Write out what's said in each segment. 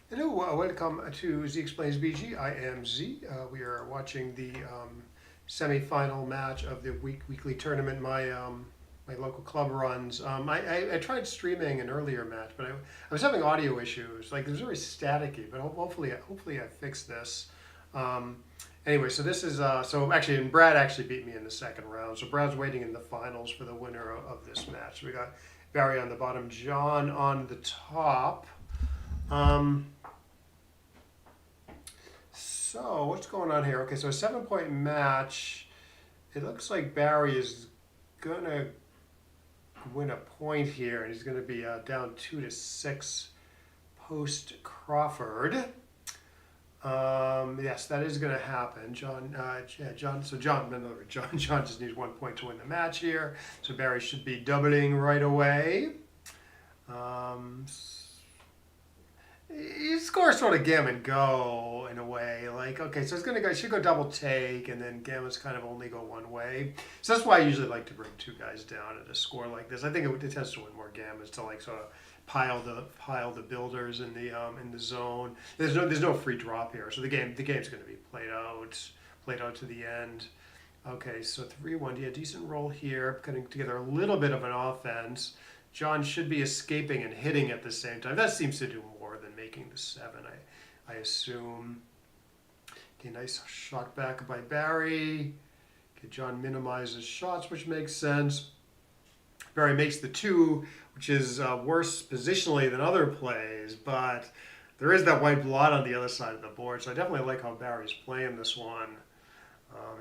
Hello, welcome to Z Explains BG. I am Z. We are watching the semi-final match of the weekly tournament my local club runs. I tried streaming an earlier match, but I was having audio issues. Like it was very staticky, but hopefully I fixed this. Um, anyway, so this is so actually, and Brad actually beat me in the second round. So Brad's waiting in the finals for the winner of this match. So we got Barry on the bottom, John on the top. Um, So what's going on here? Okay, so a 7 point match. It looks like Barry is gonna win a point here, and he's gonna be down 2-6 post Crawford. Yes, that is gonna happen. John. So John, in other words, John just needs 1 point to win the match here. So Barry should be doubling right away. Um, You score sort of gammon go in a way. Like, okay, so it's gonna go, should go double take, and then gammon's kind of only go one way. So that's why I usually like to bring two guys down at a score like this. I think it tends to win more gammons to like sort of pile the builders in the zone. There's no free drop here, so the game's gonna be played out to the end. Okay, so 3-1. Yeah, decent roll here, putting together a little bit of an offense. John should be escaping and hitting at the same time. That seems to do more than making the 7, I assume. Okay, nice shot back by Barry. Okay, John minimizes shots, which makes sense. Barry makes the 2, which is worse positionally than other plays, but there is that white blot on the other side of the board, so I definitely like how Barry's playing this one.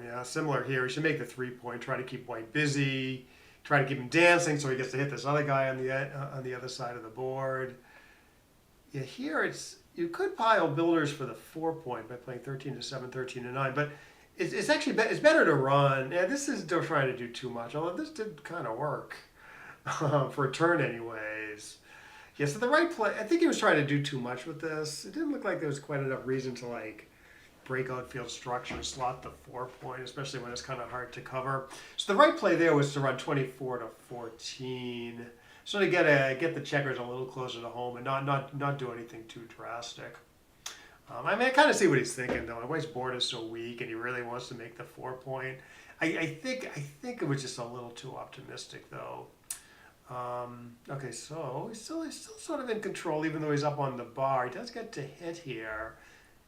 Yeah, similar here. We should make the 3 point, try to keep white busy, try to keep him dancing so he gets to hit this other guy on the other side of the board. Yeah, here you could pile builders for the 4 point by playing 13-7, 13-9, but it's actually it's better to run. Yeah, this is still trying to do too much, although this did kind of work for a turn anyways. Yeah, so the right play, I think he was trying to do too much with this. It didn't look like there was quite enough reason to like break out field structure, slot the 4 point, especially when it's kind of hard to cover. So the right play there was to run 24-14, so to get the checkers a little closer to home and not do anything too drastic. I mean, I kind of see what he's thinking though. White's board is so weak, and he really wants to make the 4 point. I think it was just a little too optimistic though. Okay, so he's still sort of in control, even though he's up on the bar. He does get to hit here.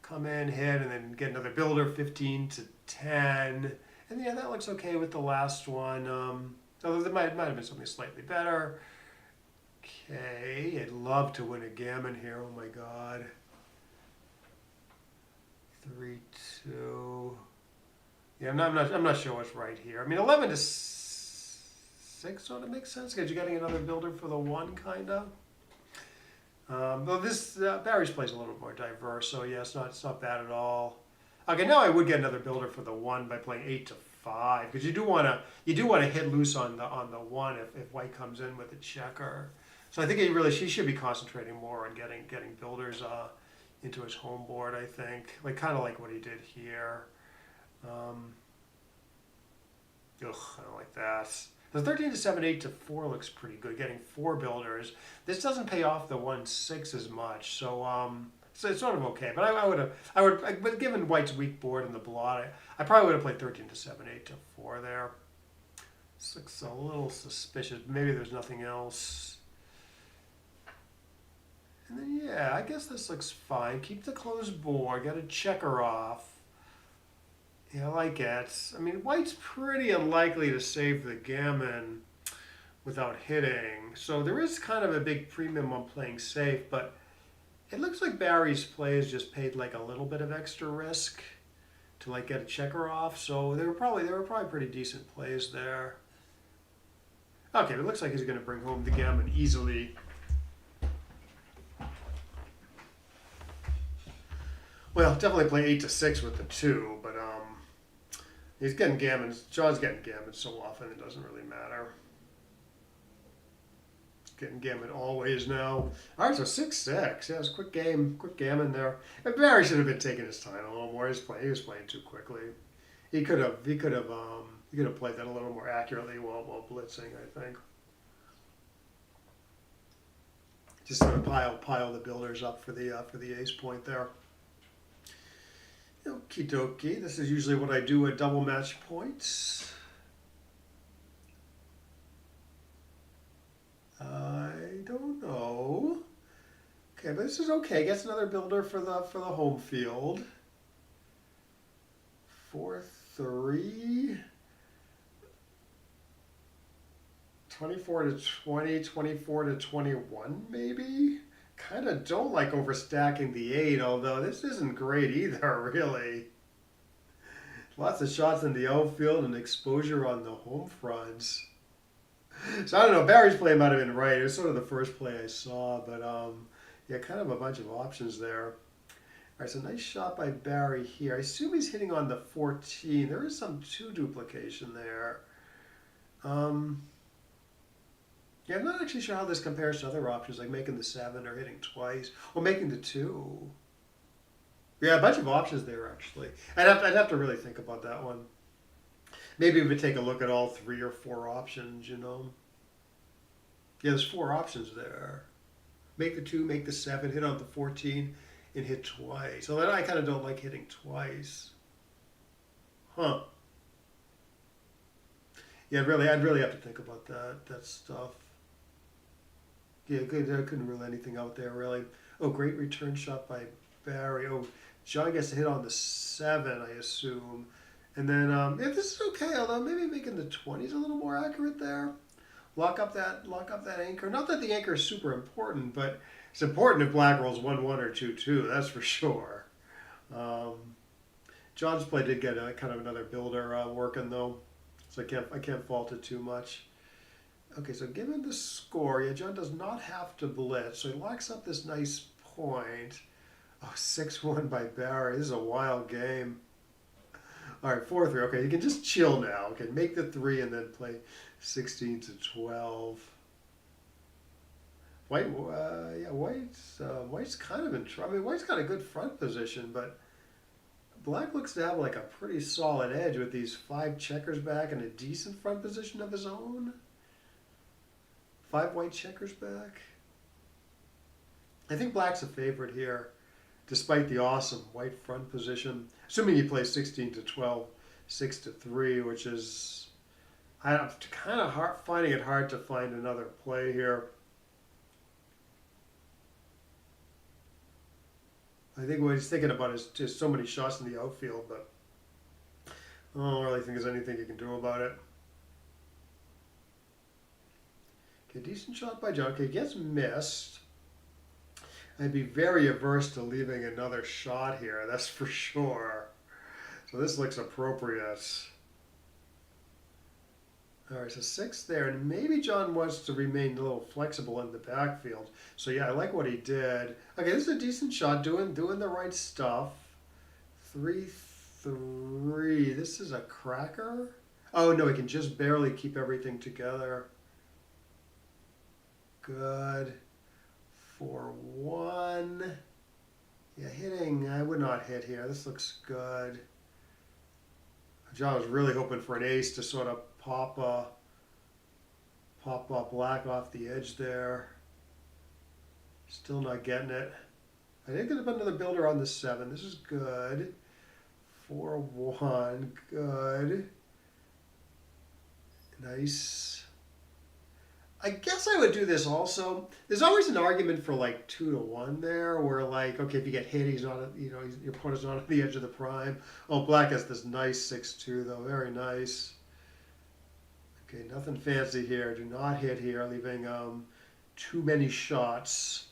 Come in, hit, and then get another builder, 15-10. And yeah, that looks okay with the last one. Although there might have been something slightly better. Okay, I'd love to win a gammon here. Oh my god. 3-2. Yeah, I'm not sure what's right here. I mean, 11-6 sort of makes sense because you're getting another builder for the 1, kind of. Though this Barry's plays a little more diverse, so yeah, it's not bad at all. Okay, now I would get another builder for the 1 by playing 8-5 because you do want to hit loose on the 1 if white comes in with a checker. So I think he should be concentrating more on getting builders into his home board. I think kind of like what he did here. I don't like that. The 13-7, 8-4 looks pretty good. Getting 4 builders. This doesn't pay off the 1-6 as much, so it's sort of okay. But but given White's weak board and the blot, I probably would have played 13-7, 8-4 there. This looks a little suspicious. Maybe there's nothing else. And then yeah, I guess this looks fine. Keep the closed board. Get a checker off. Yeah, I like it. I mean, White's pretty unlikely to save the gammon without hitting. So there is kind of a big premium on playing safe, but it looks like Barry's plays just paid like a little bit of extra risk to like get a checker off. So they were probably pretty decent plays there. Okay, but it looks like he's going to bring home the gammon easily. Well, definitely play 8-6 with the 2, but he's getting gammons. John's getting gammons so often it doesn't really matter. Getting gammon always now. All right, so 6-6. Yeah, it was a quick gammon there. And Barry should have been taking his time a little more. He was playing too quickly. He could have played that a little more accurately while blitzing, I think. Just sort of pile the builders up for the ace point there. Okie dokie. This is usually what I do at double match points. I don't know. Okay, but this is okay. Gets another builder for the home field. 4-3. 24 to 20, 24 to 21 maybe? Kind of don't like overstacking the 8, although this isn't great either, really. Lots of shots in the outfield and exposure on the home fronts. So I don't know, Barry's play might have been right. It was sort of the first play I saw, but yeah, kind of a bunch of options there. All right, so nice shot by Barry here. I assume he's hitting on the 14. There is some 2 duplication there. Yeah, I'm not actually sure how this compares to other options, like making the 7 or hitting twice, or making the 2. Yeah, a bunch of options there, actually. I'd have to really think about that one. Maybe we would take a look at all 3 or 4 options, you know. Yeah, there's 4 options there. Make the 2, make the 7, hit on the 14, and hit twice. So I kind of don't like hitting twice. Huh. Yeah, I'd really have to think about that stuff. Yeah, good. I couldn't rule anything out there, really. Oh, great return shot by Barry. Oh, John gets to hit on the 7, I assume. And then, yeah, this is okay, although maybe making the 20 is a little more accurate there. Lock up that anchor. Not that the anchor is super important, but it's important if black rolls 1-1 or 2-2, that's for sure. John's play did get a kind of another builder working, though. So I can't fault it too much. Okay, so given the score, yeah, John does not have to blitz, so he locks up this nice point. Oh, 6-1 by Barry. This is a wild game. All right, 4-3. Okay, you can just chill now. Okay, make the 3 and then play 16 to 12. White's kind of in trouble. I mean, White's got a good front position, but Black looks to have like a pretty solid edge with these 5 checkers back and a decent front position of his own. 5 white checkers back. I think Black's a favorite here, despite the awesome white front position. Assuming he plays 16 to 12, 6 to 3, which is, I'm kind of finding it hard to find another play here. I think what he's thinking about is just so many shots in the outfield, but I don't really think there's anything you can do about it. Okay, decent shot by John. Okay, gets missed. I'd be very averse to leaving another shot here, that's for sure. So this looks appropriate. All right, so 6 there, and maybe John wants to remain a little flexible in the backfield. So yeah, I like what he did. Okay, this is a decent shot, doing the right stuff. 3-3. This is a cracker. Oh no, he can just barely keep everything together. Good. 4-1. Yeah, hitting. I would not hit here. This looks good. John was really hoping for an ace to sort of pop up Black off the edge there. Still not getting it. I think there's another builder on the 7. This is good. 4-1. Good. Nice. I guess I would do this also. There's always an argument for like 2-1 there, where like, okay, if you get hit, he's not, your opponent's not on the edge of the prime. Oh, Black has this nice 6-2 though, very nice. Okay, nothing fancy here. Do not hit here, leaving too many shots.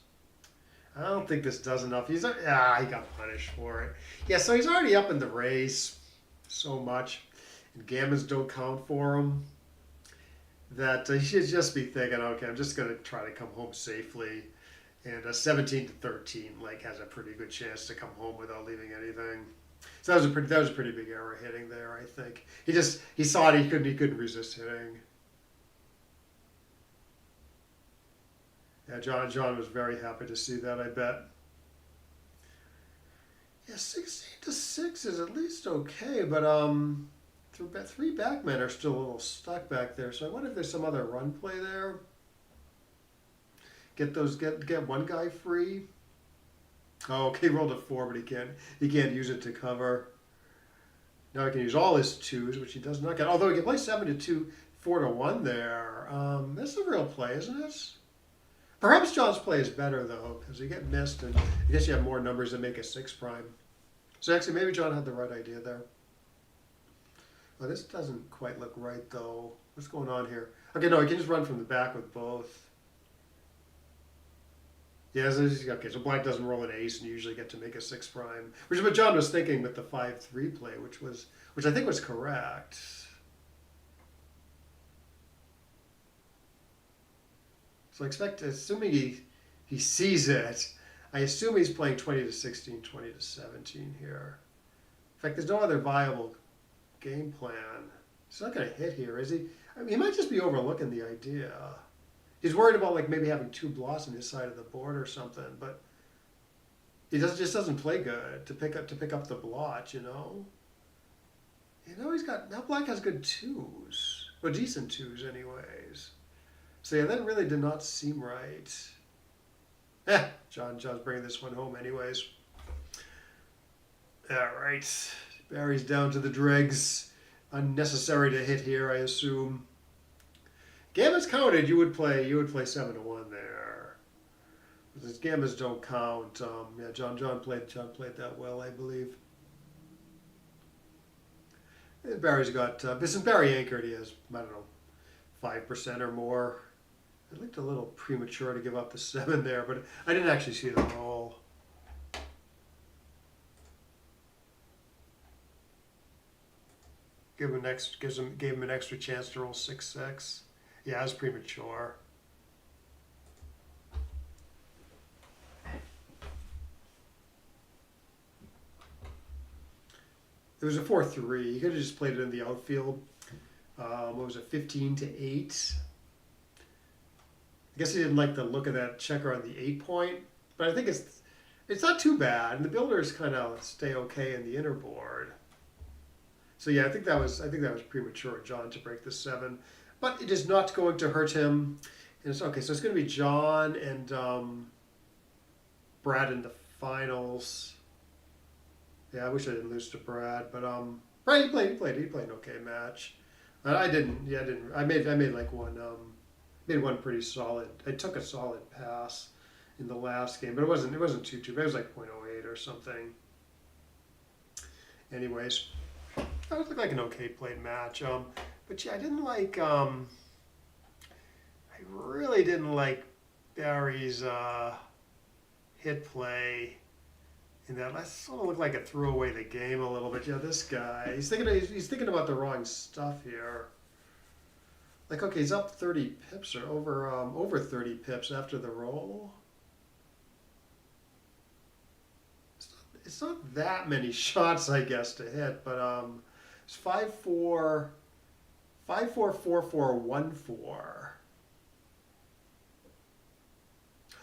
I don't think this does enough. He got punished for it. Yeah, so he's already up in the race so much, and gammons don't count for him. That he should just be thinking, okay, I'm just going to try to come home safely. And 17 to 13, like, has a pretty good chance to come home without leaving anything. So that was a pretty big error hitting there, I think. He saw it, he couldn't resist hitting. Yeah, John was very happy to see that, I bet. Yeah, 16 to 6 is at least okay, but 3 backmen are still a little stuck back there, so I wonder if there's some other run play there. Get one guy free. Oh, okay, he rolled a 4, but he can't use it to cover. Now he can use all his 2s, which he does not get. Although he can play 7 to 2, 4 to 1 there. That's a real play, isn't it? Perhaps John's play is better though, because you get missed, and I guess you have more numbers that make a 6 prime. So actually, maybe John had the right idea there. Oh, this doesn't quite look right though. What's going on here? Okay, no, he can just run from the back with both. Yeah, okay, so black doesn't roll an ace, and you usually get to make a 6 prime, which is what John was thinking with the 5-3 play, which I think was correct. So assuming he sees it, I assume he's playing 20 to 16, 20 to 17 here. In fact, there's no other viable game plan. He's not going to hit here, is he? I mean, he might just be overlooking the idea. He's worried about like maybe having 2 blots on his side of the board or something, but he just doesn't play good to pick up the blot, you know. Now black has good 2s, well, decent 2s anyways. So yeah, that really did not seem right. John's bringing this one home anyways. All right, Barry's down to the dregs. Unnecessary to hit here, I assume. Gammas counted, you would play 7 to 1 there. Since gammas don't count, yeah, John played that well, I believe. And Barry's got, since Barry anchored, he has, I don't know, 5% or more. It looked a little premature to give up the 7 there, but I didn't actually see the roll. Gave him an extra chance to roll 6-6. Yeah, it was premature. It was a 4-3. You could have just played it in the outfield. What was it, 15 to 8? I guess he didn't like the look of that checker on the 8 point, but I think it's not too bad, and the builders kind of stay okay in the inner board. So yeah, I think that was premature, John, to break the 7, but it is not going to hurt him. And it's okay. So it's going to be John and Brad in the finals. Yeah, I wish I didn't lose to Brad, but Brad he played an okay match. I didn't. Yeah, I didn't. I made like one. Made one pretty solid. I took a solid pass in the last game, but it wasn't too bad. It was like 0.08 or something. Anyways, that looked like an okay played match. But yeah, I didn't like. I really didn't like Barry's hit play. And that sort of looked like it threw away the game a little bit. Yeah, this guy, he's thinking about the wrong stuff here. Like, okay, he's up 30 pips or over 30 pips after the roll. It's not that many shots, I guess, to hit, but it's 5-4, 4-4, 1-4.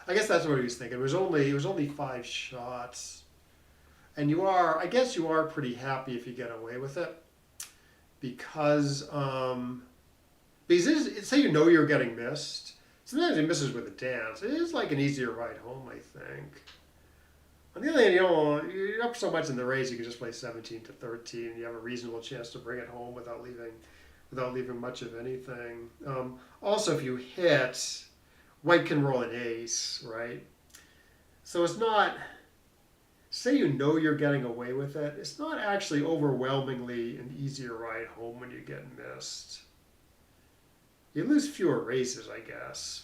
I guess that's what he was thinking. It was only 5 shots, and I guess you are pretty happy if you get away with it, because say you know you're getting missed. Sometimes he misses with a dance. It is like an easier ride home, I think. On the other hand, you're up so much in the race, you can just play 17 to 13, and you have a reasonable chance to bring it home without leaving much of anything. Also, if you hit, white can roll an ace, right? So it's not, say you know you're getting away with it, it's not actually overwhelmingly an easier ride home when you get missed. You lose fewer races, I guess.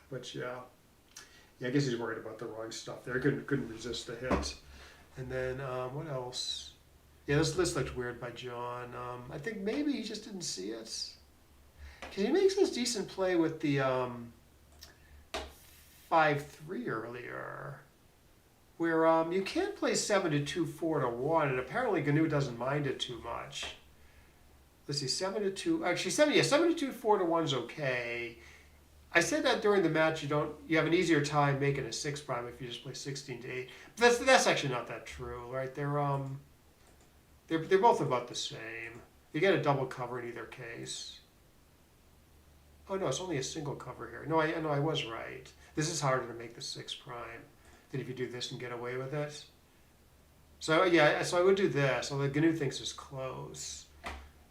But yeah, I guess he's worried about the wrong stuff there. Couldn't resist the hit. And then what else? Yeah, this looked weird by John. I think maybe he just didn't see it. Because he makes this decent play with the 5-3 earlier, where you can't play 7 to 2, 4 to 1, and apparently Gnu doesn't mind it too much. Let's see, 7 to 2. Actually, 7 to 2, 4 to 1 is okay. I said that during the match you have an easier time making a 6 prime if you just play 16 to 8. But that's actually not that true, right? They're both about the same. You get a double cover in either case. Oh no, it's only a single cover here. No, I was right. This is harder to make the 6 prime than if you do this and get away with it. So yeah, so I would do this. Although GNU thinks it's close.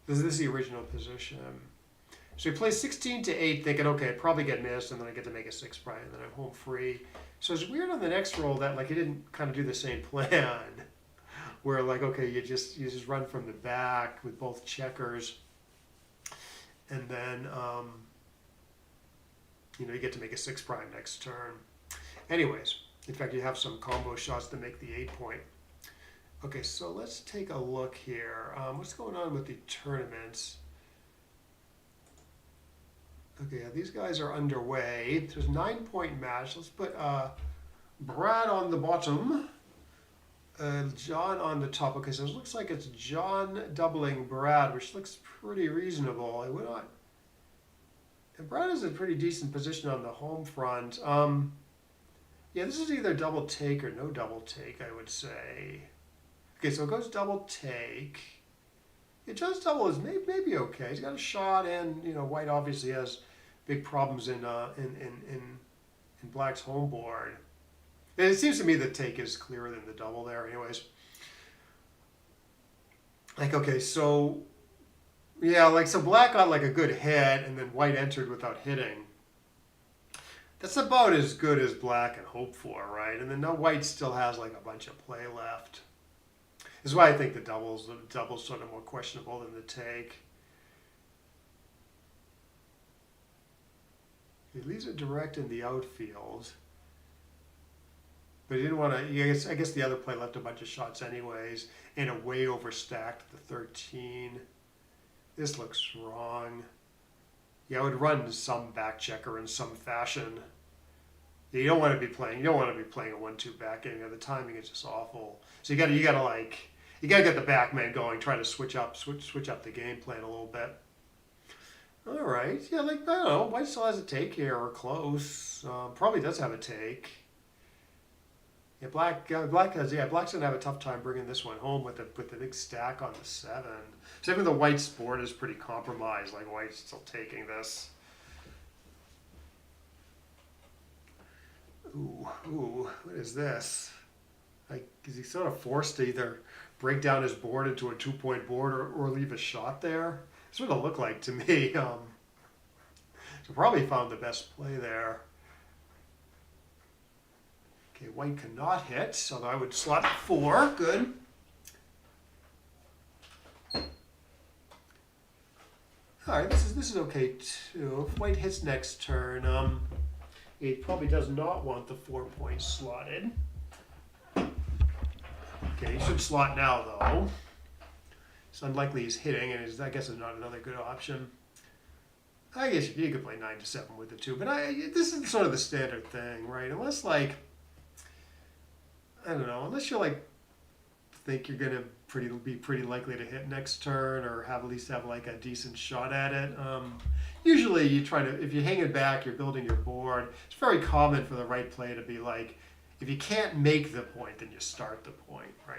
This is the original position. So he plays 16 to 8, thinking, okay, I'd probably get missed, and then I get to make a 6 prime, and then I'm home free. So it's weird on the next roll that like he didn't kind of do the same plan, where like okay, you just run from the back with both checkers, and then you get to make a 6 prime next turn. Anyways, in fact, you have some combo shots to make the 8 point. Okay, so let's take a look here. What's going on with the tournaments? Okay, yeah, these guys are underway. There's a 9-point match. Let's put Brad on the bottom, John on the top. Okay, so it looks like it's John doubling Brad, which looks pretty reasonable. It would not. And Brad is in a pretty decent position on the home front. Yeah, this is either double take or no double take, I would say. Okay, so it goes double take. Yeah, John's double is maybe okay. He's got a shot, and White obviously has big problems in Black's home board. And it seems to me the take is clearer than the double there. Anyways, like okay, so yeah, like so Black got like a good hit, and then White entered without hitting. That's about as good as Black can hope for, right? And then now White still has like a bunch of play left. This is why I think the double's sort of more questionable than the take. He leaves it direct in the outfield. But he didn't want to, I guess the other play left a bunch of shots anyways, and a way overstacked the 13. This looks wrong. Yeah, I would run some back checker in some fashion. Yeah, you don't want to be playing a 1-2 back game. The timing is just awful. So you gotta get the back man going, try to switch up the game plan a little bit. All right, yeah, like I don't know, White still has a take here or close. Probably does have a take. Yeah, Black's gonna have a tough time bringing this one home with the big stack on the 7. So even the White's board is pretty compromised. Like White's still taking this. Ooh, what is this? Like, is he sort of forced to either break down his board into a 2-point board or leave a shot there? That's what it looked like to me. So probably found the best play there. Okay, White cannot hit, although I would slot 4. Good. All right, this is okay too. If White hits next turn, he probably does not want the 4-point slotted. Okay, he should slot now though. It's unlikely he's hitting, and I guess it's not another good option. I guess you could play 9 to 7 with the 2, but this is sort of the standard thing, right? Unless like, I don't know, unless you like think you're gonna be pretty likely to hit next turn or at least have like a decent shot at it. Usually you try to, if you're hanging back, you're building your board. It's very common for the right play to be like, if you can't make the point, then you start the point, right?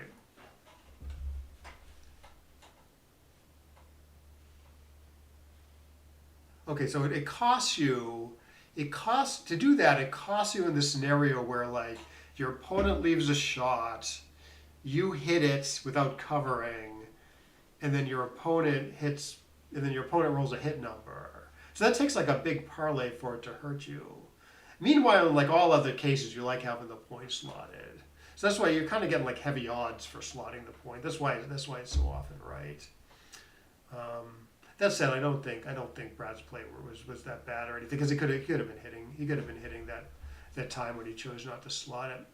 Okay, so it costs you, to do that, it costs you in this scenario where like your opponent leaves a shot, you hit it without covering, and then your opponent rolls a hit number. So that takes like a big parlay for it to hurt you. Meanwhile, in like all other cases, you like having the point slotted. So that's why you're kind of getting like heavy odds for slotting the point. That's why it's so often right. That said, I don't think Brad's play was that bad or anything, because he could have been hitting. He could have been hitting that time when he chose not to slot it.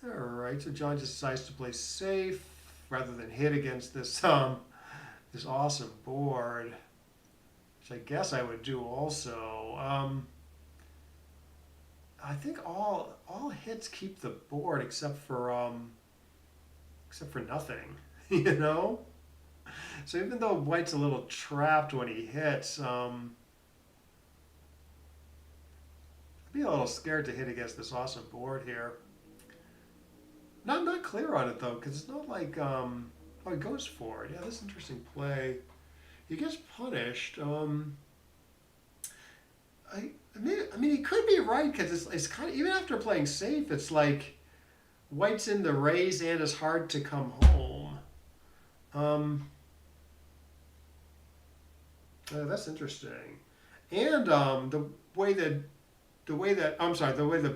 All right, so John just decides to play safe rather than hit against this this awesome board, which I guess I would do also. I think all hits keep the board except for nothing, you know. So even though White's a little trapped when he hits, I'd be a little scared to hit against this awesome board here. Not clear on it though, because it's not like oh, he goes for it. Yeah, this is an interesting play. He gets punished. I mean, he could be right because it's kind of even after playing safe, it's like White's in the raise and it's hard to come home. Um, that's interesting. And way that the way that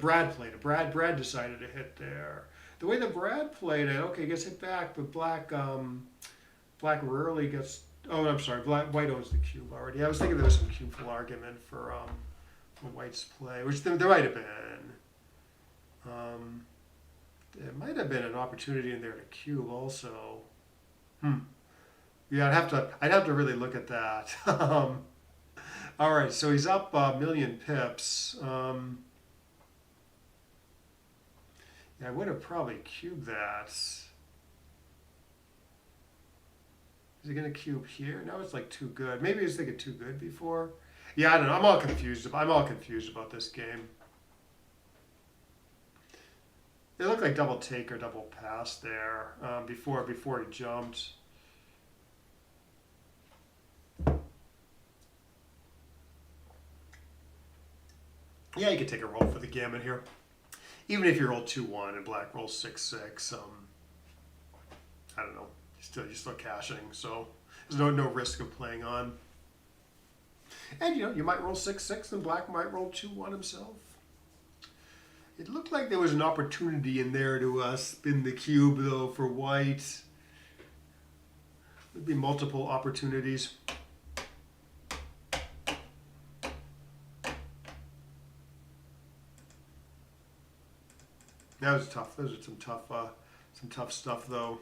Brad played it. Brad decided to hit there. The way that Brad played it, okay, gets hit back, but Black rarely gets. Oh, I'm sorry. White owns the cube already. I was thinking there was some cubeful argument for White's play, which there might have been. Um, there might have been an opportunity in there to cube also. Hmm. Yeah, I'd have to really look at that. All right, so he's up a million pips. Yeah, I would have probably cubed that. Is he gonna cube here? No, it's like too good. Maybe he was thinking too good before. Yeah, I don't know. I'm all confused about this game. It looked like double take or double pass there before he jumped. Yeah, you could take a roll for the gammon here. Even if you roll 2-1 and Black rolls 6-6, I don't know. You're still cashing, so there's no risk of playing on. And you might roll 6-6 and Black might roll 2-1 himself. It looked like there was an opportunity in there to spin the cube though for White. There'd be multiple opportunities. That was tough. Those are some tough stuff though.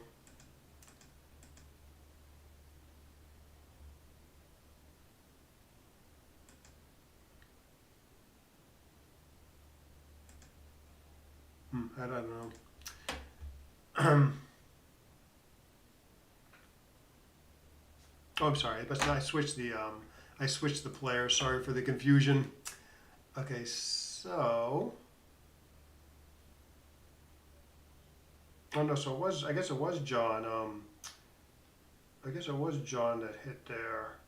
I don't know. Oh, I'm sorry. But I switched the player. Sorry for the confusion. Okay, so. Oh no, so it was. I guess it was John. I guess it was John that hit there.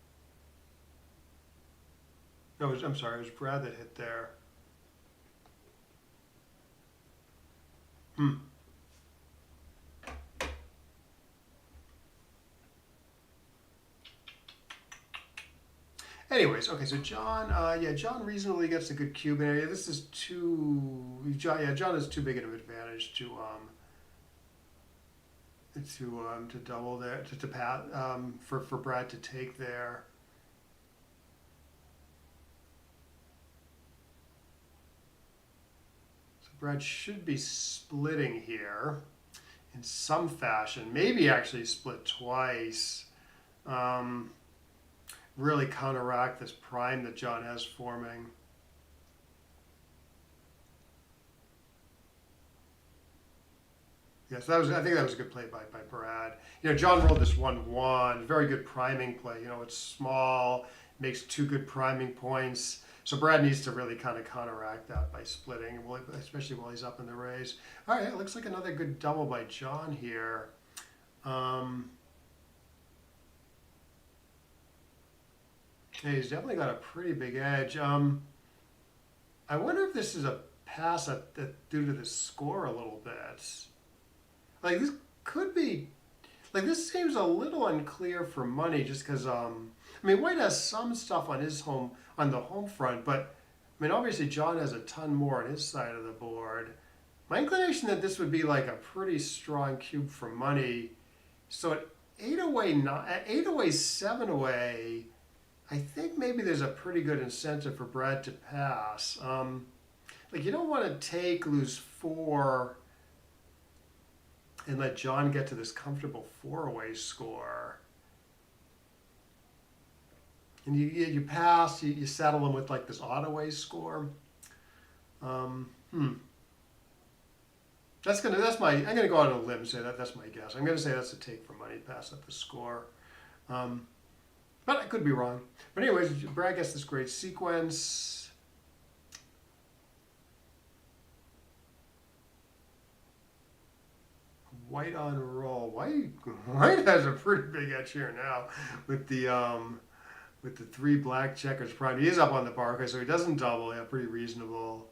No, I'm sorry. It was Brad that hit there. Anyways, okay, so John, John reasonably gets a good cube area. This is John has too big an advantage to double there, to pass, for Brad to take there. So Brad should be splitting here in some fashion, maybe actually split twice. Really counteract this prime that John has forming. Yes, I think that was a good play by Brad. John rolled this 1-1, very good priming play. It's small, makes 2 good priming points. So Brad needs to really kind of counteract that by splitting, especially while he's up in the raise. All right, it looks like another good double by John here. Yeah, he's definitely got a pretty big edge. I wonder if this is a pass that due to the score a little bit. Like this could be, like this seems a little unclear for money just because White has some stuff on the home front, but obviously John has a ton more on his side of the board. My inclination that this would be like a pretty strong cube for money. So at 8 away, 7 away. I think maybe there's a pretty good incentive for Brad to pass. You don't want to lose 4, and let John get to this comfortable 4-away score. And you pass, you settle him with like this odd-away score. I'm gonna go out on a limb and say that's my guess. I'm gonna say that's a take for money, pass up the score. But I could be wrong. But anyways, Brad gets this great sequence. White on roll. White has a pretty big edge here now with the with the 3 black checkers prime. He is up on the bar, okay, so he doesn't double. Yeah, pretty reasonable.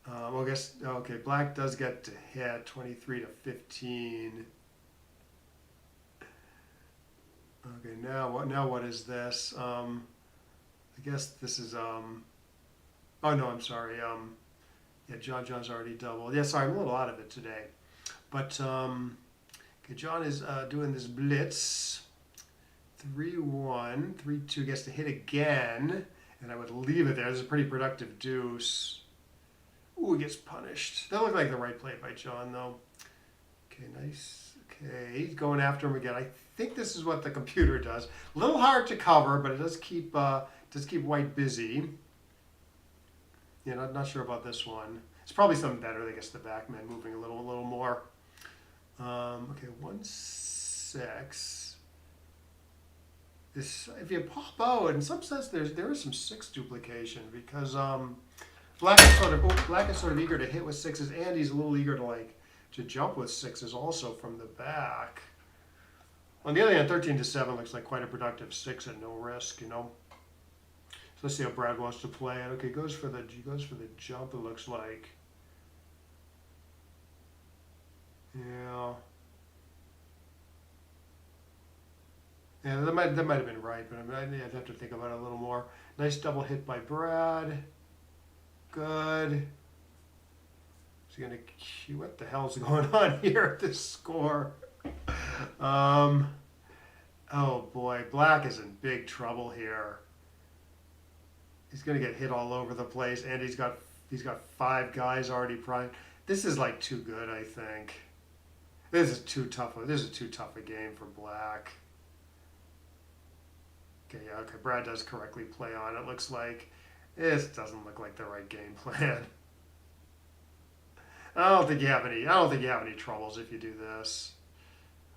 I guess, okay, black does get to hit 23 to 15. Okay, now what is this? I guess this is, oh no, I'm sorry. Yeah, John's already doubled. Yeah, sorry, I'm a little out of it today. But, okay, John is doing this blitz. 3-1, 3-2 gets to hit again, and I would leave it there. This is a pretty productive deuce. Ooh, he gets punished. That looked like the right play by John, though. Okay, nice. Okay, he's going after him again. I think this is what the computer does. A little hard to cover, but it does keep White busy. Yeah, not sure about this one. It's probably something better. I guess the backman moving a little more. Okay, 1-6. This, if you pop out, in some sense, there is some 6 duplication because black is sort of eager to hit with 6s, and he's a little eager to jump with 6s also from the back. On the other hand, 13 to 7 looks like quite a productive 6 at no risk, you know. So let's see how Brad wants to play it. Okay, he goes for the jump. It looks like. Yeah. Yeah, that might have been right, but I'd have to think about it a little more. Nice double hit by Brad. Good. Is he gonna? What the hell's going on here at this score? Oh boy, Black is in big trouble here. He's gonna get hit all over the place, and he's got 5 guys already primed. This is like too good, I think. This is too tough a game for Black. Okay, yeah, okay. Brad does correctly play on. It looks like this doesn't look like the right game plan. I don't think you have any troubles if you do this.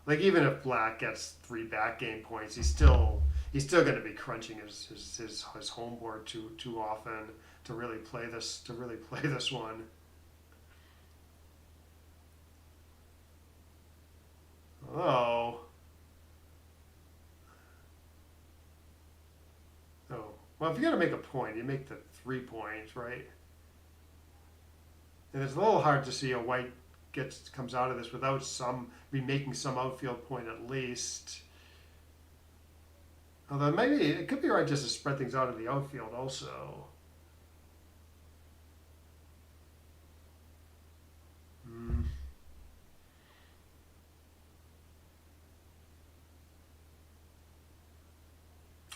Like even if Black gets 3 back game points, he's still going to be crunching his home board too often to really play this one. Oh. Well, if you're going to make a point, you make the 3 points, right? And it's a little hard to see a White comes out of this without making some outfield point at least. Although maybe it could be right just to spread things out in the outfield also.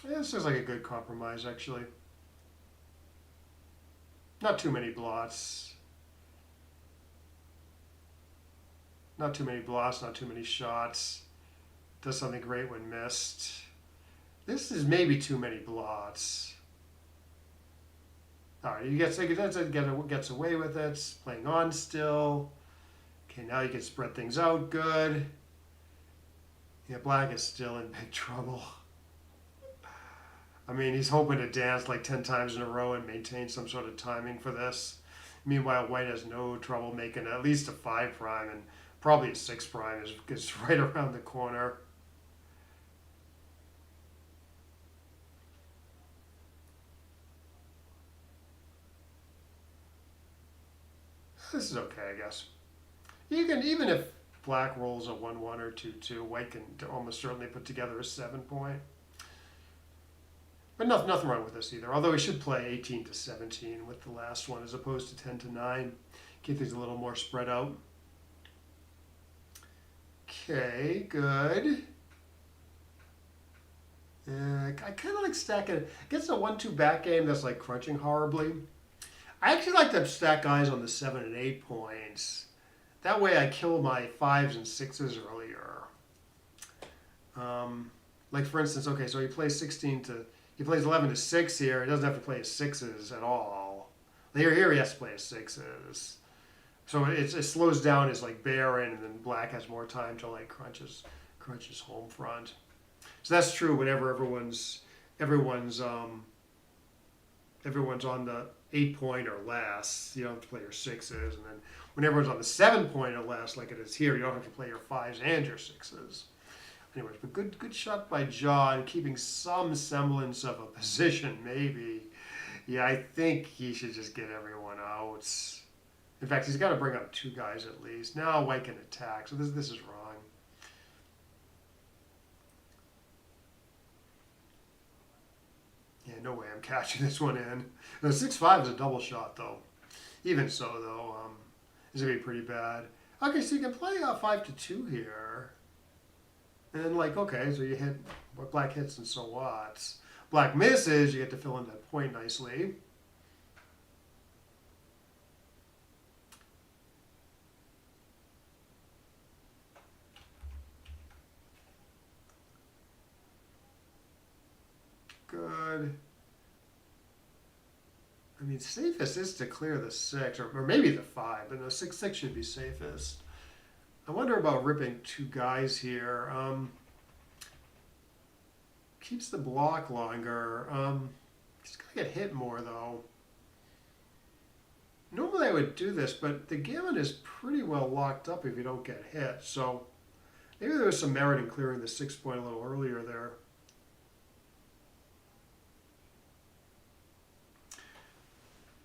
Yeah, this looks like a good compromise, actually. Not too many blots. Not too many blots, not too many shots. Does something great when missed. This is maybe too many blots. All right, he gets away with it. Playing on still. Okay, now you can spread things out. Good. Yeah, Black is still in big trouble. I mean, he's hoping to dance like 10 times in a row and maintain some sort of timing for this. Meanwhile, White has no trouble making at least a 5 prime, and probably a 6 prime is right around the corner. This is okay, I guess. Even if Black rolls a 1-1 or 2-2, White can almost certainly put together a 7 point. But nothing wrong with this either. Although he should play 18 to 17 with the last one as opposed to 10 to 9. Keep things a little more spread out. Okay, good. I kind of like stacking. Gets a 1-2 back game that's like crunching horribly. I actually like to stack guys on the 7 and 8 points. That way I kill my 5s and 6s earlier. Like for instance, okay, so he plays 11 to 6 here. He doesn't have to play his 6s at all. Here he has to play his 6s. So it slows down his like Baron, and then Black has more time to like crunch his home front. So that's true whenever everyone's on the 8 point or less. You don't have to play your 6s, and then when everyone's on the 7 point or less, like it is here, you don't have to play your 5s and your 6s. Anyways, but good shot by John, keeping some semblance of a position, maybe. Yeah, I think he should just get everyone out. In fact, he's got to bring up 2 guys at least. Now White can attack, so this is wrong. Yeah, no way I'm catching this one in. The 6-5 is a double shot, though. Even so, though, it's going to be pretty bad. Okay, so you can play 5-2 here. And then, like, okay, so you hit what Black hits and so what. Black misses, you get to fill in that point nicely. Good. I mean, safest is to clear the 6, or maybe the 5, but no, 6-6 should be safest. I wonder about ripping 2 guys here. Keeps the block longer. He's going to get hit more, though. Normally I would do this, but the gammon is pretty well locked up if you don't get hit. So maybe there was some merit in clearing the 6 point a little earlier there.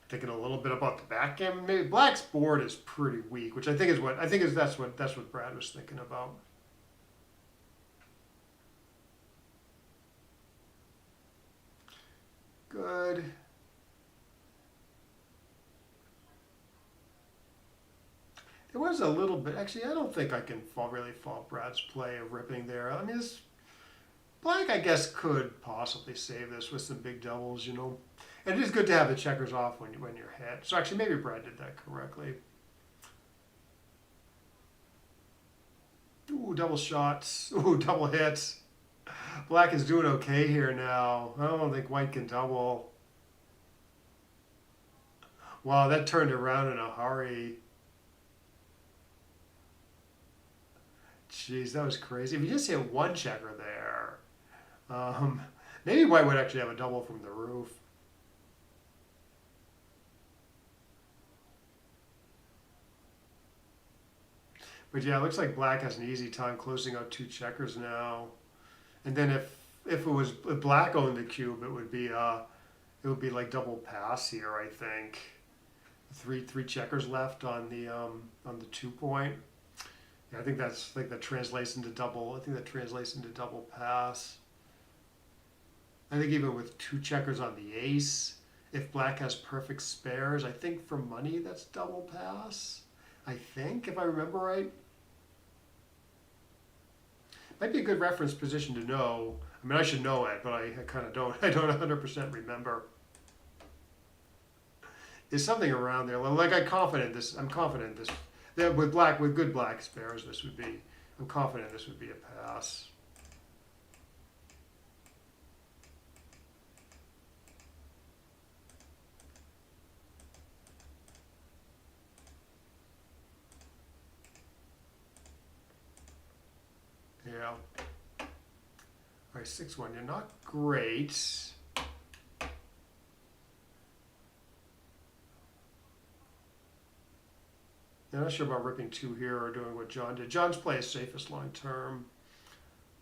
Thinking a little bit about the backgammon. Maybe Black's board is pretty weak, which I think is that's what Brad was thinking about. Good. There was a little bit. Actually, I don't think I can really fault Brad's play of ripping there. I mean, Black, I guess, could possibly save this with some big doubles, you know. And it is good to have the checkers off when you're hit. So actually, maybe Brad did that correctly. Ooh, double shots. Ooh, double hits. Black is doing okay here now. I don't think White can double. Wow, that turned around in a hurry. Jeez, that was crazy. If you just hit 1 checker there, maybe White would actually have a double from the roof. But yeah, it looks like Black has an easy time closing out 2 checkers now. And then if Black owned the cube, it would be like double pass here, I think. Three checkers left on the 2 point. Yeah, I think that translates into double. I think that translates into double pass. I think even with 2 checkers on the ace, if Black has perfect spares, I think for money that's double pass. I think, if I remember right. Might be a good reference position to know. I mean, I should know it, but I kind of don't. I don't 100% remember. There's something around there. Like I'm confident this. That with good Black spares, this would be. I'm confident this would be a pass. Yeah. All right, 6-1. You're not great. I'm not sure about ripping 2 here or doing what John did. John's play is safest long term.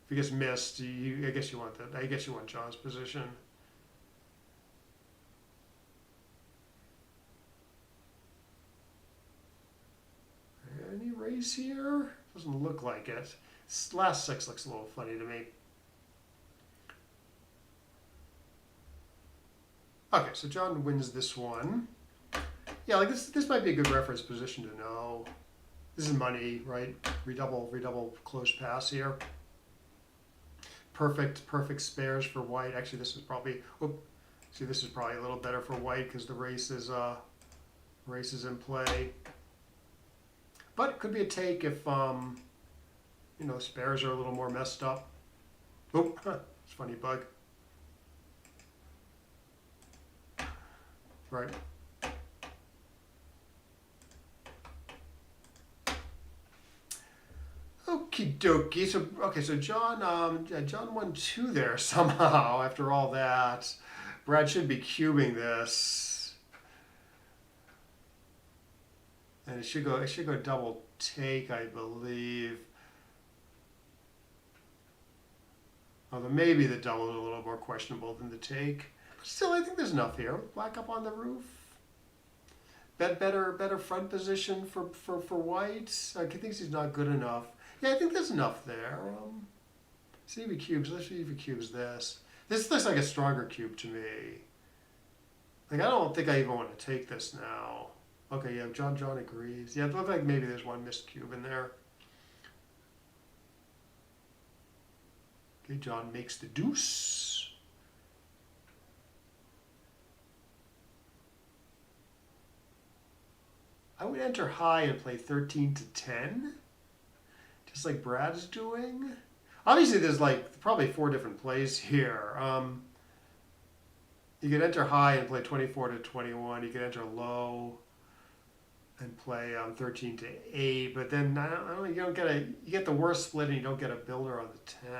If he gets missed, I guess you want that. I guess you want John's position. Any raise here? Doesn't look like it. Last 6 looks a little funny to me. Okay, so John wins this one. Yeah, like this might be a good reference position to know. This is money, right? Redouble close pass here. Perfect spares for White. Actually, this is probably. This is probably a little better for White because the race is in play. But it could be a take if spares are a little more messed up. Oh, it's a funny bug. Right. Okie dokie. So John won 2 there somehow after all that. Brad should be cubing this. And it should go double take, I believe. Although maybe the double is a little more questionable than the take. But still, I think there's enough here. Black up on the roof. Better front position for white. I think he's not good enough. Yeah, I think there's enough there. See if he cubes. Let's see if he cubes this. This looks like a stronger cube to me. Like, I don't think I even want to take this now. Okay, yeah, John agrees. Yeah, it looks like maybe there's one missed cube in there. Okay, John makes the deuce. I would enter high and play 13 to 10, just like Brad's doing. Obviously, there's like probably 4 different plays here. You could enter high and play 24 to 21. You could enter low and play 13 to 8. But then I don't, you don't get you get the worst split and you don't get a builder on the 10.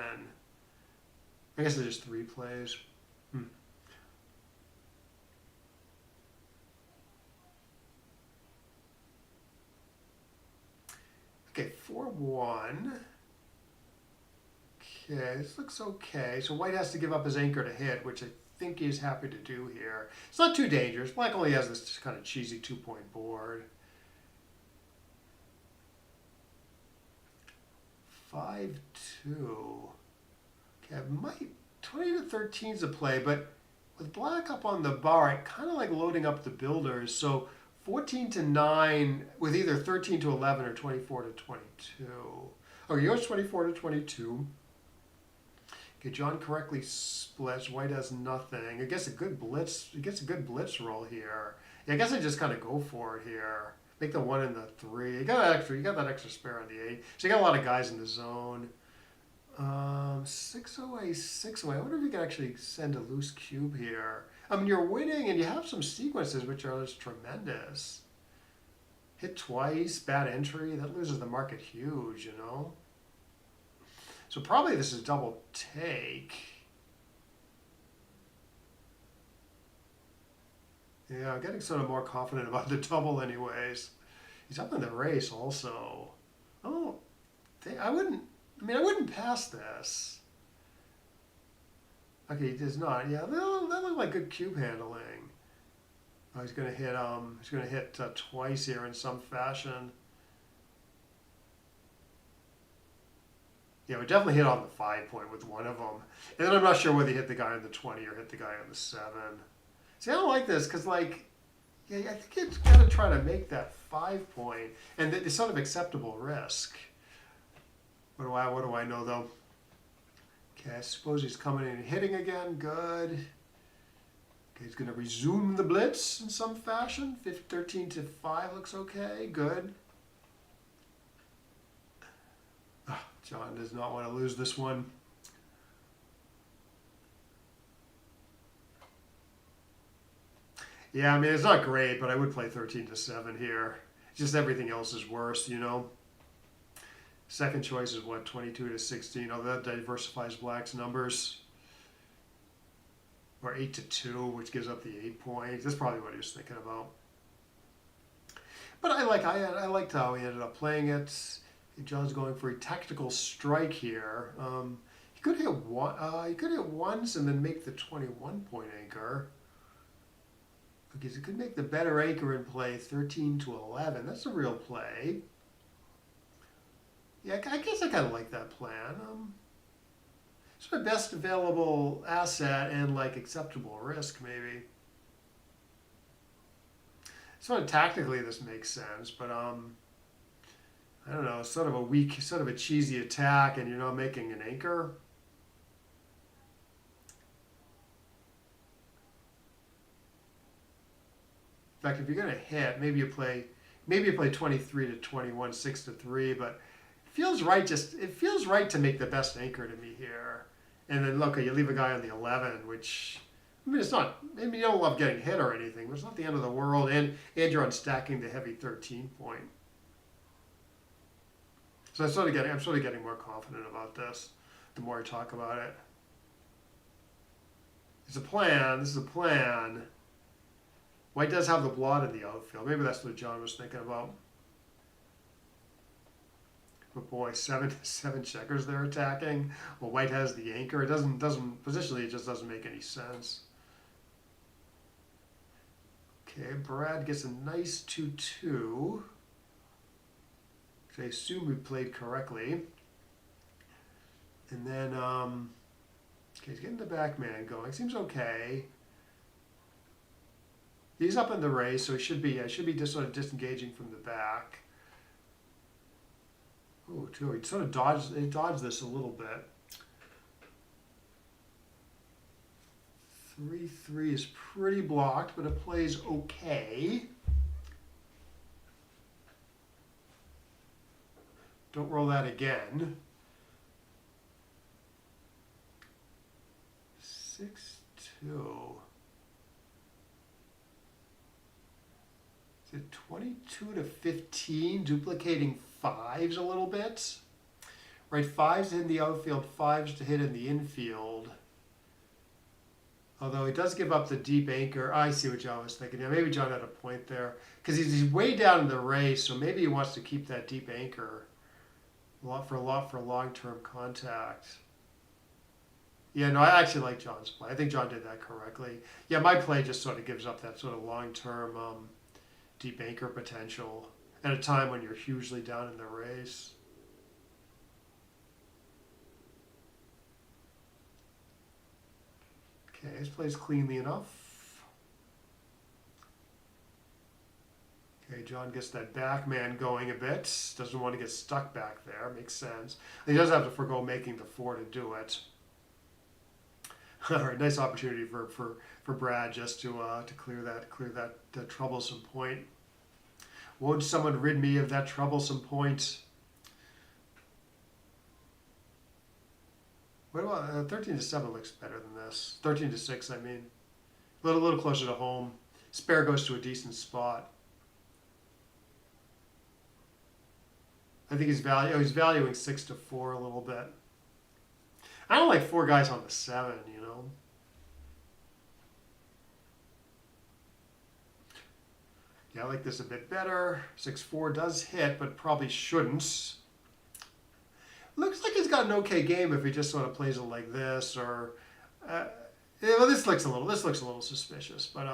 I guess there's just 3 plays. Okay, 4-1. Okay, this looks okay. So white has to give up his anchor to hit, which I think he's happy to do here. It's not too dangerous. Black only has this kind of cheesy 2-point board. 5-2. Okay, I might 20 to 13 is a play, but with black up on the bar, I kind of like loading up the builders. So 14 to 9 with either 13 to 11 or 24 to 22. Oh, yours 24 to 22. Okay, John correctly splits. White has nothing. I guess a good blitz. He gets a good blitz roll here. Yeah, I guess I just kind of go for it here. Make the 1 and the 3. You got that extra spare on the 8. So you got a lot of guys in the zone. 6 away, 6 away. I wonder if you can actually send a loose cube here. I mean, you're winning and you have some sequences which are just tremendous. Hit twice, bad entry. That loses the market huge, you know. So probably this is double take. Yeah, I'm getting sort of more confident about the double anyways. He's up in the race also. Oh, I wouldn't pass this. Okay, he does not. Yeah, that looked like good cube handling. Oh, he's gonna hit twice here in some fashion. Yeah, we definitely hit on the 5-point with one of them. And then I'm not sure whether he hit the guy on the 20 or hit the guy on the 7. See, I don't like this because, like, yeah, I think it's got to try to make that 5-point. And it's sort of acceptable risk. What do I know, though? Okay, I suppose he's coming in and hitting again. Good. Okay, he's going to resume the blitz in some fashion. 13 to 5 looks okay. Good. John does not want to lose this one. Yeah, I mean, it's not great, but I would play 13 to 7 here. Just everything else is worse, you know. Second choice is what, 22 to 16. Oh, that diversifies black's numbers. Or 8 to 2, which gives up the 8 points. That's probably what he was thinking about. But I liked how he ended up playing it. John's going for a tactical strike here. He could hit one. He could hit once and then make the 21-point anchor. Because he could make the better anchor and play 13 to 11. That's a real play. Yeah, I guess I kind of like that plan. Sort of best available asset and like acceptable risk, maybe. Sort of tactically, this makes sense, but I don't know, it's sort of a weak, sort of a cheesy attack, and you're not making an anchor. In fact, if you're going to hit, maybe you play 23 to 21, 6 to 3, but it feels right. It feels right to make the best anchor to me here. And then look, you leave a guy on the 11, which I mean, it's not. Maybe you don't love getting hit or anything, but it's not the end of the world. And you're unstacking the heavy 13-point. So I'm sort of getting more confident about this the more I talk about it. It's a plan. This is a plan. White does have the blot in the outfield. Maybe that's what John was thinking about. But boy, seven checkers they're attacking. Well, white has the anchor. It doesn't positionally. It just doesn't make any sense. Okay, Brad gets a nice 2-2. Which I assume we played correctly. And then, okay, he's getting the back man going. Seems okay. He's up in the race, so he should be just sort of disengaging from the back. Oh, too. He sort of dodged this a little bit. 3-3 is pretty blocked, but it plays okay. Don't roll that again. 6-2. Is it 22-15, duplicating fives a little bit? Right, fives to hit in the outfield, fives to hit in the infield. Although he does give up the deep anchor. I see what John was thinking. Yeah, maybe John had a point there. Because he's way down in the race, so maybe he wants to keep that deep anchor for long-term contact. Yeah, no, I actually like John's play. I think John did that correctly. Yeah, my play just sort of gives up that sort of long-term deep anchor potential at a time when you're hugely down in the race. Okay, this plays cleanly enough. Okay, John gets that back man going a bit. Doesn't want to get stuck back there. Makes sense. He does have to forgo making the 4 to do it. All right, nice opportunity for Brad just to clear that troublesome point. Won't someone rid me of that troublesome point? What about 13-7 looks better than this. 13-6, I mean, a little closer to home. Spare goes to a decent spot. I think he's valuing 6-4 a little bit. I don't like 4 guys on the 7, you know. Yeah, I like this a bit better. 6-4 does hit, but probably shouldn't. Looks like he's got an okay game if he just sort of plays it like this, or yeah, well, this looks a little suspicious, but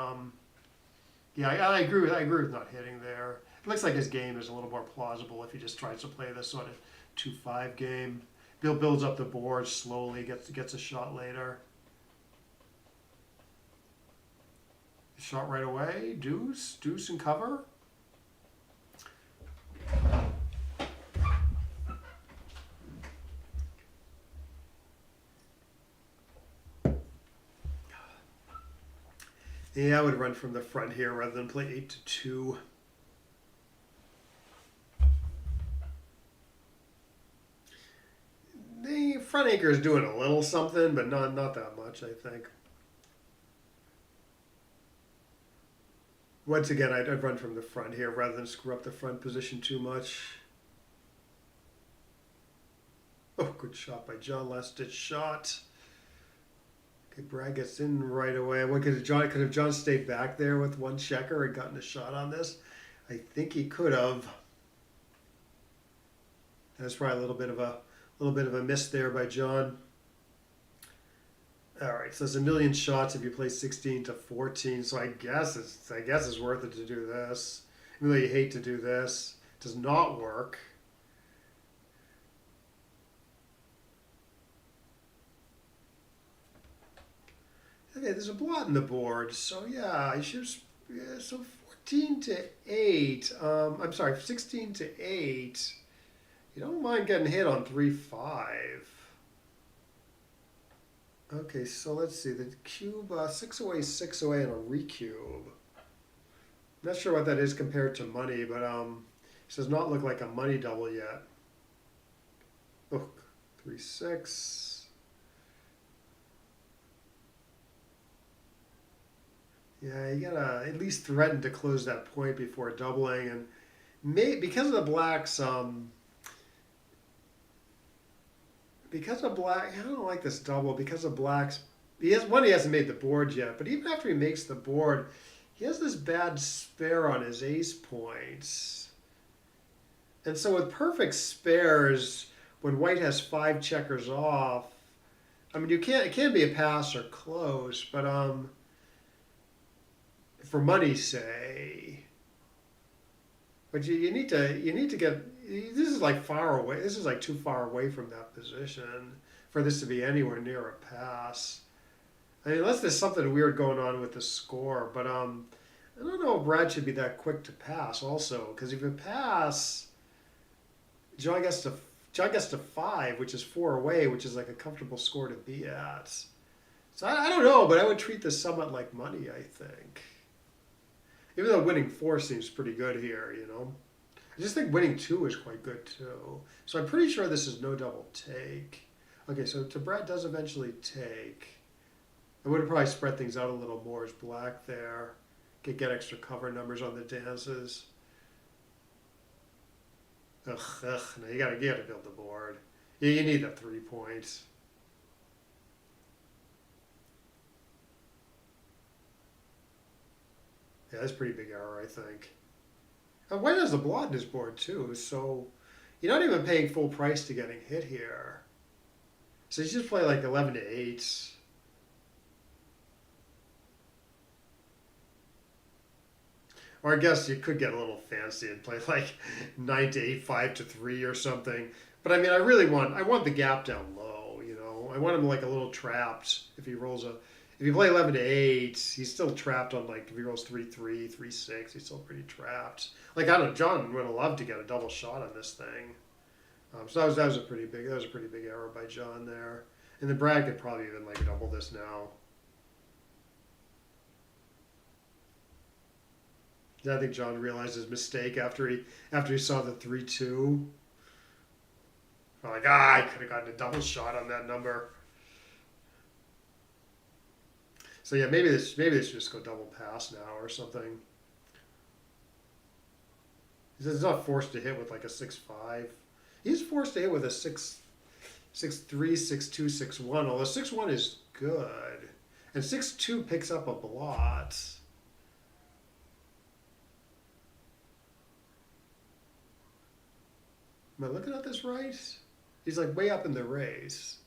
yeah, I agree with not hitting there. It looks like his game is a little more plausible if he just tries to play this sort of 2-5 game. Bill builds up the board slowly, gets a shot later. Shot right away, deuce and cover. Yeah, I would run from the front here rather than play 8-2. The front anchor is doing a little something, but not that much, I think. Once again, I'd run from the front here rather than screw up the front position too much. Oh, good shot by John, last-ditch shot. Okay, Brad gets in right away. What could have John stayed back there with one checker and gotten a shot on this? I think he could have. That's probably a little bit of a miss there by John. All right, so it's a million shots if you play 16-14. So I guess it's worth it to do this. Even though you hate to do this, it does not work. Okay, there's a blot in the board, so yeah, I should. Yeah, so 14-8. I'm sorry, 16-8. You don't mind getting hit on 3-5. Okay, so let's see. The cube, 6 away, 6 away, and a recube. Not sure what that is compared to money, but it does not look like a money double yet. Oh, 3-6. Yeah, you gotta at least threaten to close that point before doubling, and because of the blacks, because of black, I don't like this double. Because of blacks, he hasn't made the board yet, but even after he makes the board, he has this bad spare on his ace points, And so with perfect spares, when white has 5 checkers off, I mean, it can be a pass or close, but for money's sake, but you need to get, this is like far away. This is like too far away from that position for this to be anywhere near a pass. I mean, unless there's something weird going on with the score, but I don't know if Brad should be that quick to pass also, because if you pass, John gets to 5, which is 4 away, which is like a comfortable score to be at. So I don't know, but I would treat this somewhat like money, I think. Even though winning 4 seems pretty good here, you know. I just think winning 2 is quite good too. So I'm pretty sure this is no double take. Okay, so Brad does eventually take. I would have probably spread things out a little more as black there. Get extra cover numbers on the dances. Ugh, no, you gotta build the board. You need the 3 points. Yeah, that's a pretty big error, I think. And white has the blot in his board too, so you're not even paying full price to getting hit here. So you just play like 11 to 8. Or I guess you could get a little fancy and play like 9 to 8, 5 to 3 or something. But I mean, I want the gap down low, you know. I want him like a little trapped if he rolls if you play 11 to 8, he's still trapped on like, if he rolls 3-3, 3-6, he's still pretty trapped. Like, I don't know, John would have loved to get a double shot on this thing. So that was a pretty big error by John there. And then Brad could probably even like double this now. I think John realized his mistake after he saw the 3-2. Like, I could have gotten a double shot on that number. So yeah, maybe this should just go double pass now or something. He's not forced to hit with like a 6-5. He's forced to hit with a 6-3, 6-2, 6-1. Although 6-1 is good, and 6-2 picks up a blot. Am I looking at this right? He's like way up in the race,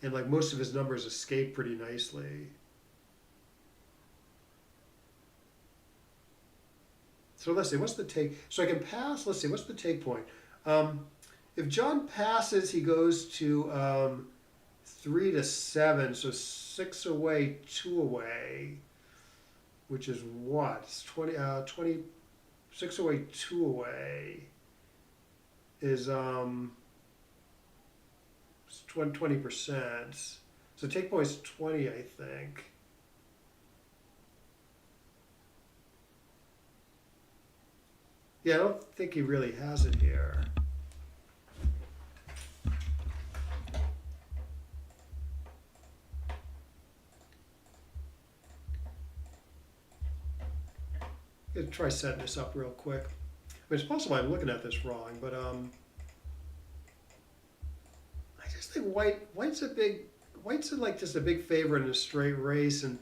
and like most of his numbers escape pretty nicely. So let's see, what's the take? So I can pass, let's see, what's the take point? If John passes, he goes to 3 to 7, so 6 away, 2 away, which is what? It's 6 away, 2 away is 20%. So take point is 20, I think. Yeah, I don't think he really has it here. I'm gonna try setting this up real quick. I mean, it's possible I'm looking at this wrong, but I just think white's like just a big favorite in a straight race, and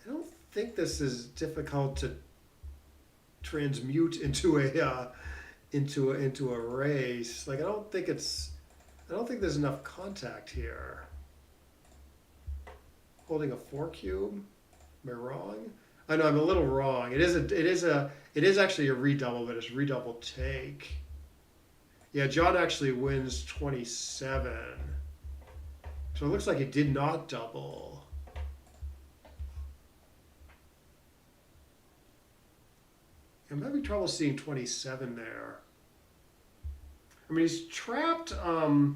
I don't think this is difficult to transmute into a race. Like I don't think there's enough contact here. Holding a 4 cube. Am I wrong? I know I'm a little wrong. It is actually a redouble, but it's redouble take. Yeah, John actually wins 27. So it looks like he did not double. I'm having trouble seeing 27 there. I mean, he's trapped a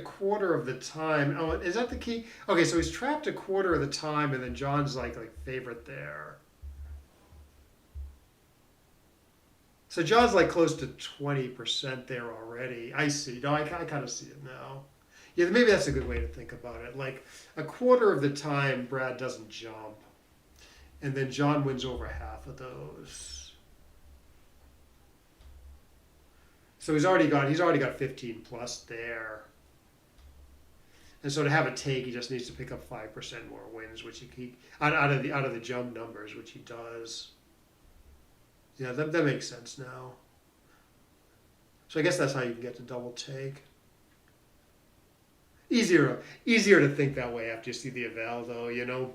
quarter of the time. Oh, is that the key? Okay, so he's trapped a quarter of the time, and then John's like favorite there. So John's like close to 20% there already. I see. No, I kind of see it now. Yeah, maybe that's a good way to think about it. Like a quarter of the time, Brad doesn't jump. And then John wins over half of those. So he's already got 15 plus there. And so to have a take, he just needs to pick up 5% more wins, which he out of the jump numbers, which he does. Yeah, that makes sense now. So I guess that's how you can get to double take. Easier to think that way after you see the eval, though, you know.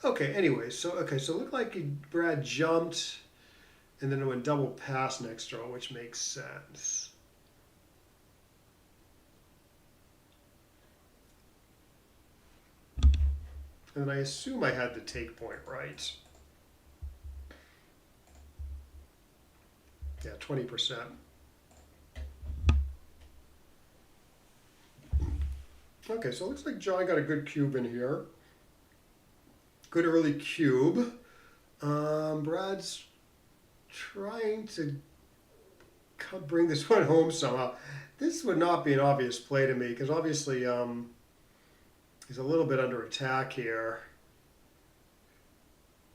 Okay, anyway, so it looked like Brad jumped, and then it went double pass next draw, which makes sense. And I assume I had the take point right. Yeah, 20%. Okay, so it looks like John got a good cube in here. Good early cube. Brad's trying to bring this one home somehow. This would not be an obvious play to me because obviously he's a little bit under attack here.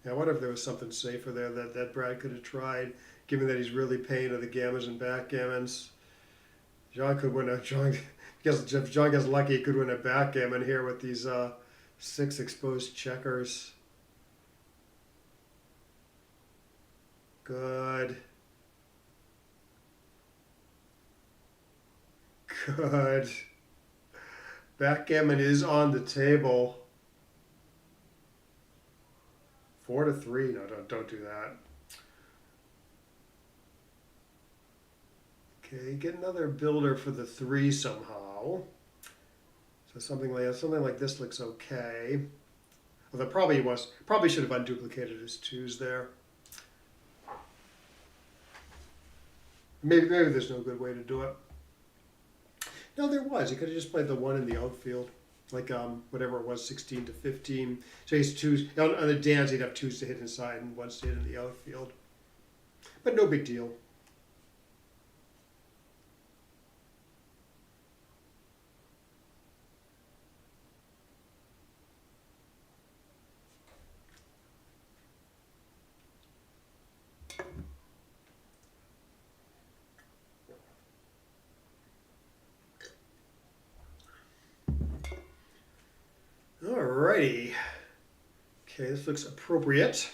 Yeah, I wonder if there was something safer there that Brad could have tried, given that he's really paying to the gammons and backgammons. John could win a if John gets lucky, he could win a backgammon here with these 6 exposed checkers. Good. Good. Backgammon is on the table. 4-3. No, don't do that. Okay, get another builder for the 3 somehow. So something like this looks okay. Although probably should have unduplicated his 2s there. Maybe there's no good way to do it. No, there was. He could have just played the 1 in the outfield, like whatever it was, 16-15. So he's 2s on the dance. He'd have 2s to hit inside and 1s to hit in the outfield. But no big deal. Alrighty. Okay, this looks appropriate.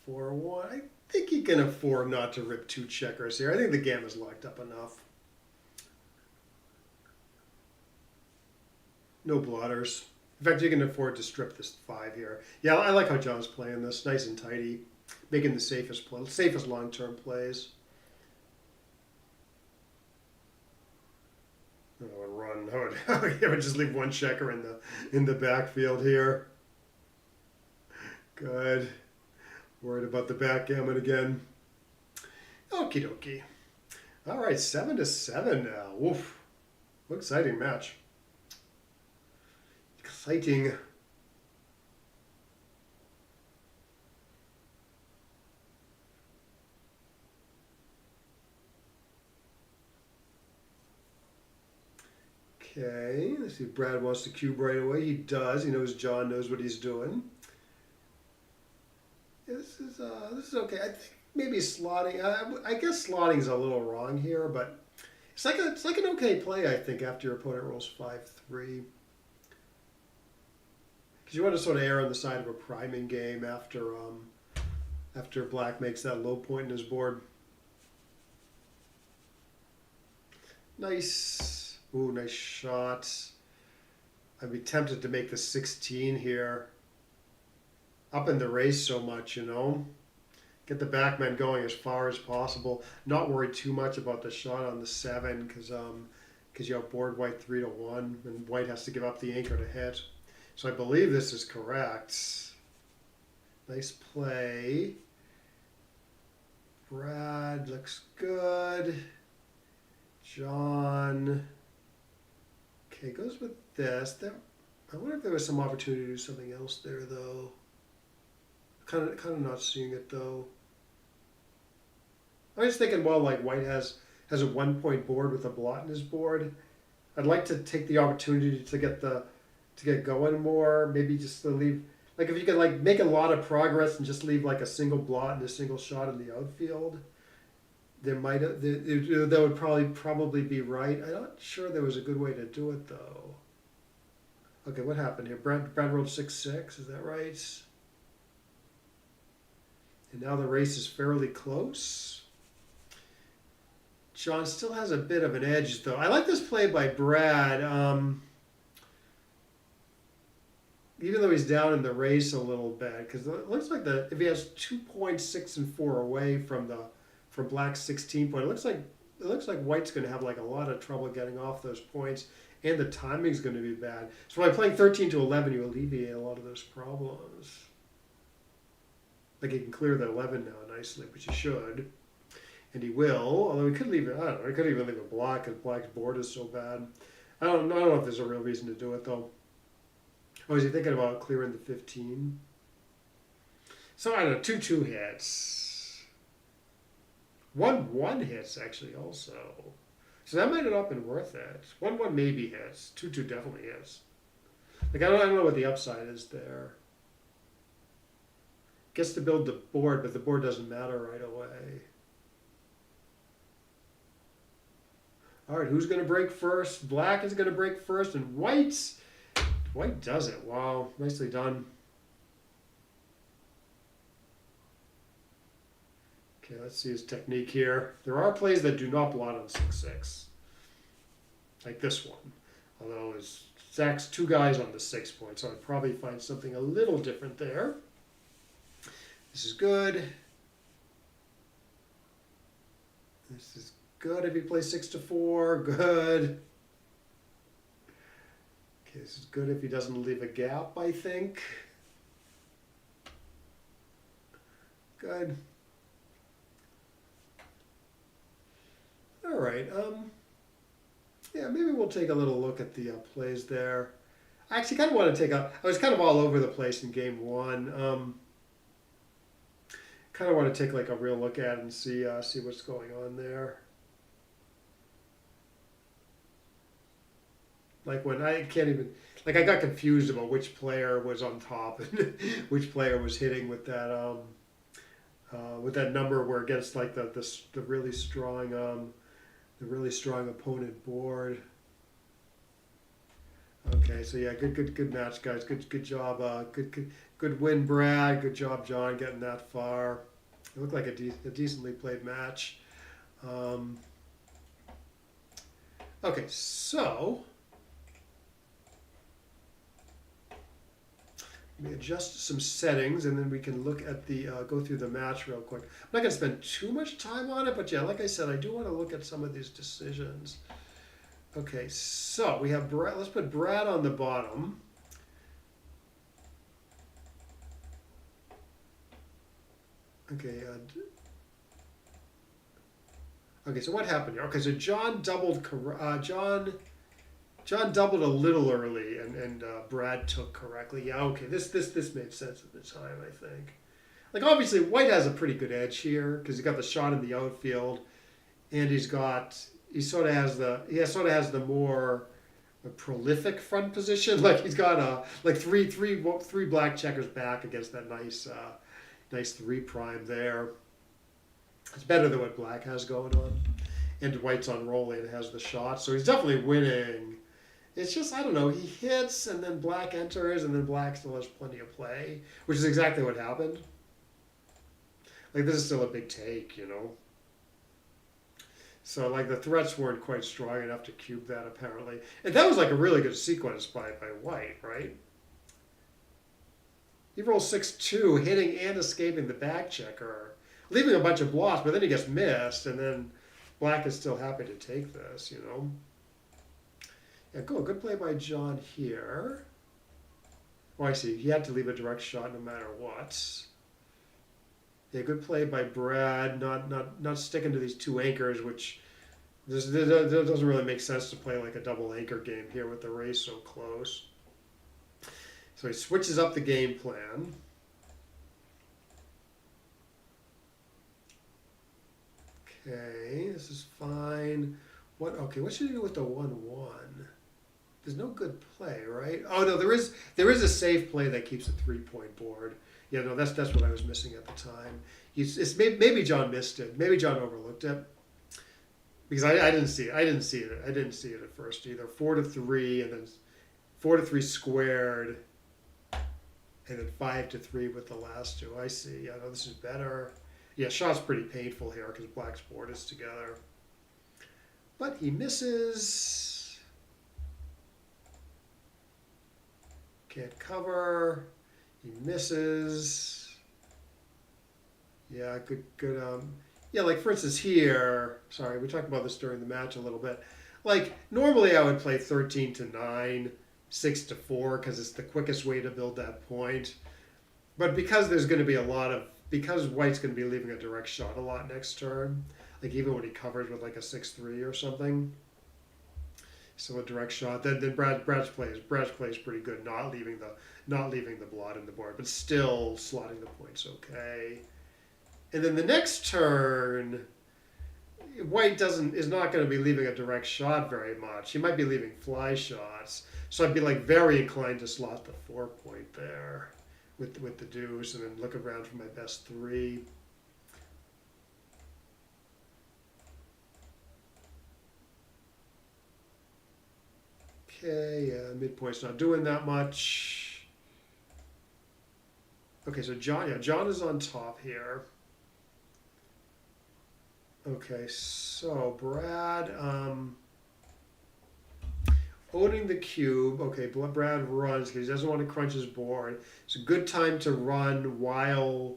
4-1. I think he can afford not to rip 2 checkers here. I think the gamma's locked up enough. No blotters. In fact, you can afford to strip this 5 here. Yeah, I like how John's playing this. Nice and tidy. Making the safest long-term plays. Oh, and run. I would just leave 1 checker in the backfield here. Good. Worried about the backgammon again. Okie dokie. All right, 7-7 now. Woof. What exciting match. Exciting. Okay, let's see if Brad wants to cube right away. He does. He knows John knows what he's doing. Yeah, this is okay. I think maybe slotting. I guess slotting's a little wrong here, but it's like an okay play. I think after your opponent rolls 5-3, because you want to sort of err on the side of a priming game after Black makes that low point in his board. Nice. Ooh, nice shot. I'd be tempted to make the 16 here. Up in the race so much, you know. Get the backman going as far as possible. Not worry too much about the shot on the 7 because you outboard White 3-1 and White has to give up the anchor to hit. So I believe this is correct. Nice play. Brad looks good. John. Okay, goes with this. I wonder if there was some opportunity to do something else there, though. Kind of not seeing it, though. I was thinking, well, like White has a 1-point board with a blot in his board. I'd like to take the opportunity to get going more. Maybe just to leave Like if you could like make a lot of progress and just leave like a single blot and a single shot in the outfield, there might that would probably be right. I'm not sure there was a good way to do it though. Okay, what happened here? Brad rolled 6-6. Is that right? And now the race is fairly close. John still has a bit of an edge though. I like this play by Brad. Even though he's down in the race a little bit, because it looks like if he has 2 points, 6 and 4 away from Black's 16 point, it looks like White's going to have like a lot of trouble getting off those points, and the timing's going to be bad. So by playing 13 to 11, you alleviate a lot of those problems. Like he can clear the 11 now nicely, which he should, and he will. Although he could leave it, I don't know. He could even leave a block because Black's board is so bad. I don't know if there's a real reason to do it though. Oh, is he thinking about clearing the 15? So I don't know, 2-2 hits. 1-1 hits actually also. So that might have not been worth it. 1-1 maybe hits. 2-2 definitely hits. Like I don't know what the upside is there. Gets to build the board, but the board doesn't matter right away. All right, who's going to break first? Black is going to break first, and White does it. Wow, nicely done. Okay, let's see his technique here. There are plays that do not blot on 6-6. Like this one. Although Zach's 2 guys on the 6 point, so I'd probably find something a little different there. This is good. This is good if he plays 6-4. Good. Okay, this is good if he doesn't leave a gap, I think. Good. All right. Yeah, maybe we'll take a little look at the plays there. I actually kind of want to I was kind of all over the place in game 1. Kind of want to take like a real look at it and see what's going on there. Like when I can't even, like I got confused about which player was on top and which player was hitting with that number where against like the really strong opponent board. Okay, so yeah, good match, guys. Good job. Good win, Brad. Good job, John, getting that far. It looked like a decently played match. Okay, so let me adjust some settings, and then we can look at the go through the match real quick. I'm not going to spend too much time on it, but yeah, like I said, I do want to look at some of these decisions. Okay, so we have Brad. Let's put Brad on the bottom. Okay. Okay, so what happened here? Okay, so John doubled. John doubled a little early, and Brad took correctly. Yeah, okay, this made sense at the time, I think. Like obviously, White has a pretty good edge here because he got the shot in the outfield, and he sort of has the more prolific front position. Like he's got like three black checkers back against that nice 3 prime there. It's better than what Black has going on, and White's on rolling and has the shot, so he's definitely winning. It's just, I don't know, he hits and then Black enters and then Black still has plenty of play, which is exactly what happened. Like this is still a big take, you know. So like the threats weren't quite strong enough to cube that apparently. And that was like a really good sequence by White, right? He rolls 6-2, hitting and escaping the back checker, leaving a bunch of blocks, but then he gets missed, and then Black is still happy to take this, you know. Yeah, cool. Good play by John here. Oh, I see. He had to leave a direct shot no matter what. Yeah, good play by Brad. Not sticking to these 2 anchors, which doesn't really make sense to play like a double anchor game here with the race so close. So he switches up the game plan. Okay, this is fine. What should he do with the 1-1? there's no good play, right? Oh no, there is a safe play that keeps a 3-point board. Yeah, no, that's what I was missing at the time. Maybe John missed it. Maybe John overlooked it because I didn't see it. I didn't see it. I didn't see it at first either. 4-3 and then 4-3 squared, and then 5-3 with the last two. I see. Yeah, no, this is better. Yeah, shot's pretty painful here because black's board is together. But he misses. Can't cover. He misses. Yeah, good. Yeah, like for instance here. Sorry, we talked about this during the match a little bit. Like normally I would play 13-9, 6-4 because it's the quickest way to build that point. But because there's going to be because White's going to be leaving a direct shot a lot next turn, like even when he covers with like a 6-3 or something, so a direct shot. Then Brad's play is pretty good, not leaving the blot in the board, but still slotting the points okay. And then the next turn, White is not going to be leaving a direct shot very much. He might be leaving fly shots, so I'd be like very inclined to slot the 4-point there with the deuce, and then look around for my best 3. Okay, midpoint's not doing that much. Okay, so John is on top here. Okay, so Brad, owning the cube. Okay, Brad runs because he doesn't want to crunch his board. It's a good time to run while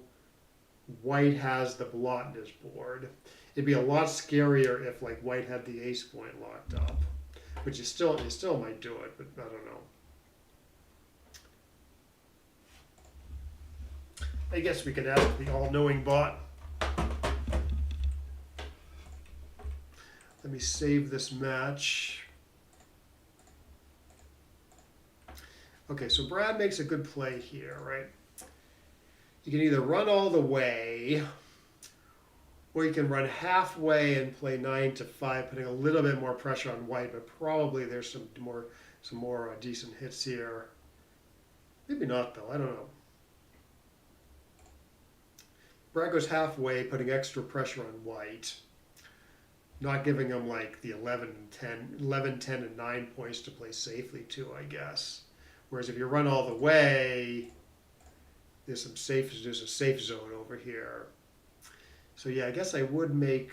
White has the blot in his board. It'd be a lot scarier if like White had the ace point locked up, which you still might do it, but I don't know. I guess we could ask the all-knowing bot. Let me save this match. Okay, so Brad makes a good play here, right? You can either run all the way, or you can run halfway and play 9-5, putting a little bit more pressure on White, but probably there's some more decent hits here. Maybe not though, I don't know. Brad goes halfway, putting extra pressure on White, not giving him like the 11, 10, and 9 points to play safely too, I guess. Whereas if you run all the way, there's a safe zone over here. So yeah, I guess I would make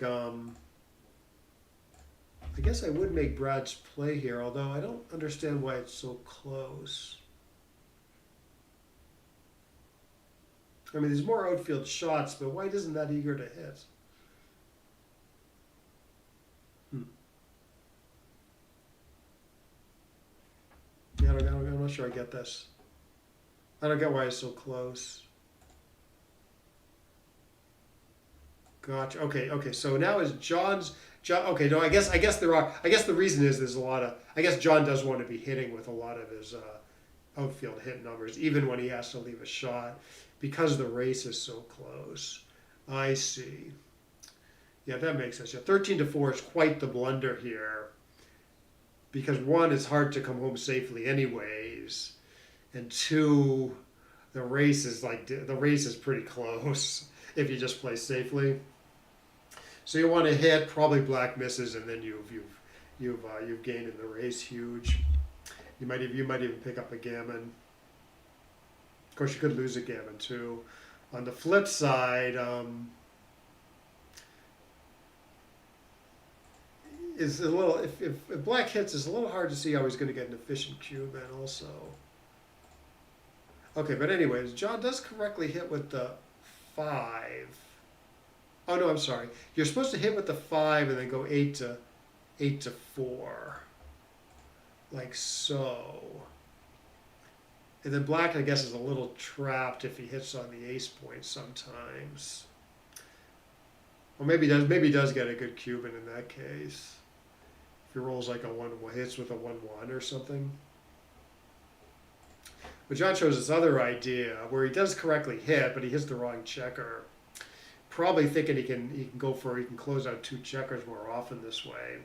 Brad's play here, although I don't understand why it's so close. I mean, there's more outfield shots, but White isn't that eager to hit. Yeah, I'm not sure I get this. I don't get why it's so close. Gotcha. Okay. So now is John. Okay. No, I guess the reason is there's a lot of. I guess John does want to be hitting with a lot of his outfield hit numbers, even when he has to leave a shot, because the race is so close. I see. Yeah, that makes sense. Yeah, 13-4 is quite the blunder here, because 1, it's hard to come home safely anyways, and 2, the race is pretty close if you just play safely. So you want to hit, probably black misses, and then you've gained in the race huge. You might even pick up a gammon. Of course, you could lose a gammon too. On the flip side, is a little if black hits, it's a little hard to see how he's going to get an efficient cube in also. Okay, but anyways, John does correctly hit with the 5. Oh no, I'm sorry. You're supposed to hit with the 5 and then go 8-4, like so. And then black, I guess, is a little trapped if he hits on the ace point sometimes. Or maybe he does get a good Cuban in that case. If he rolls like a 1-1, hits with a 1-1 or something. But John chose this other idea where he does correctly hit, but he hits the wrong checker. Probably thinking he can close out 2 checkers more often this way.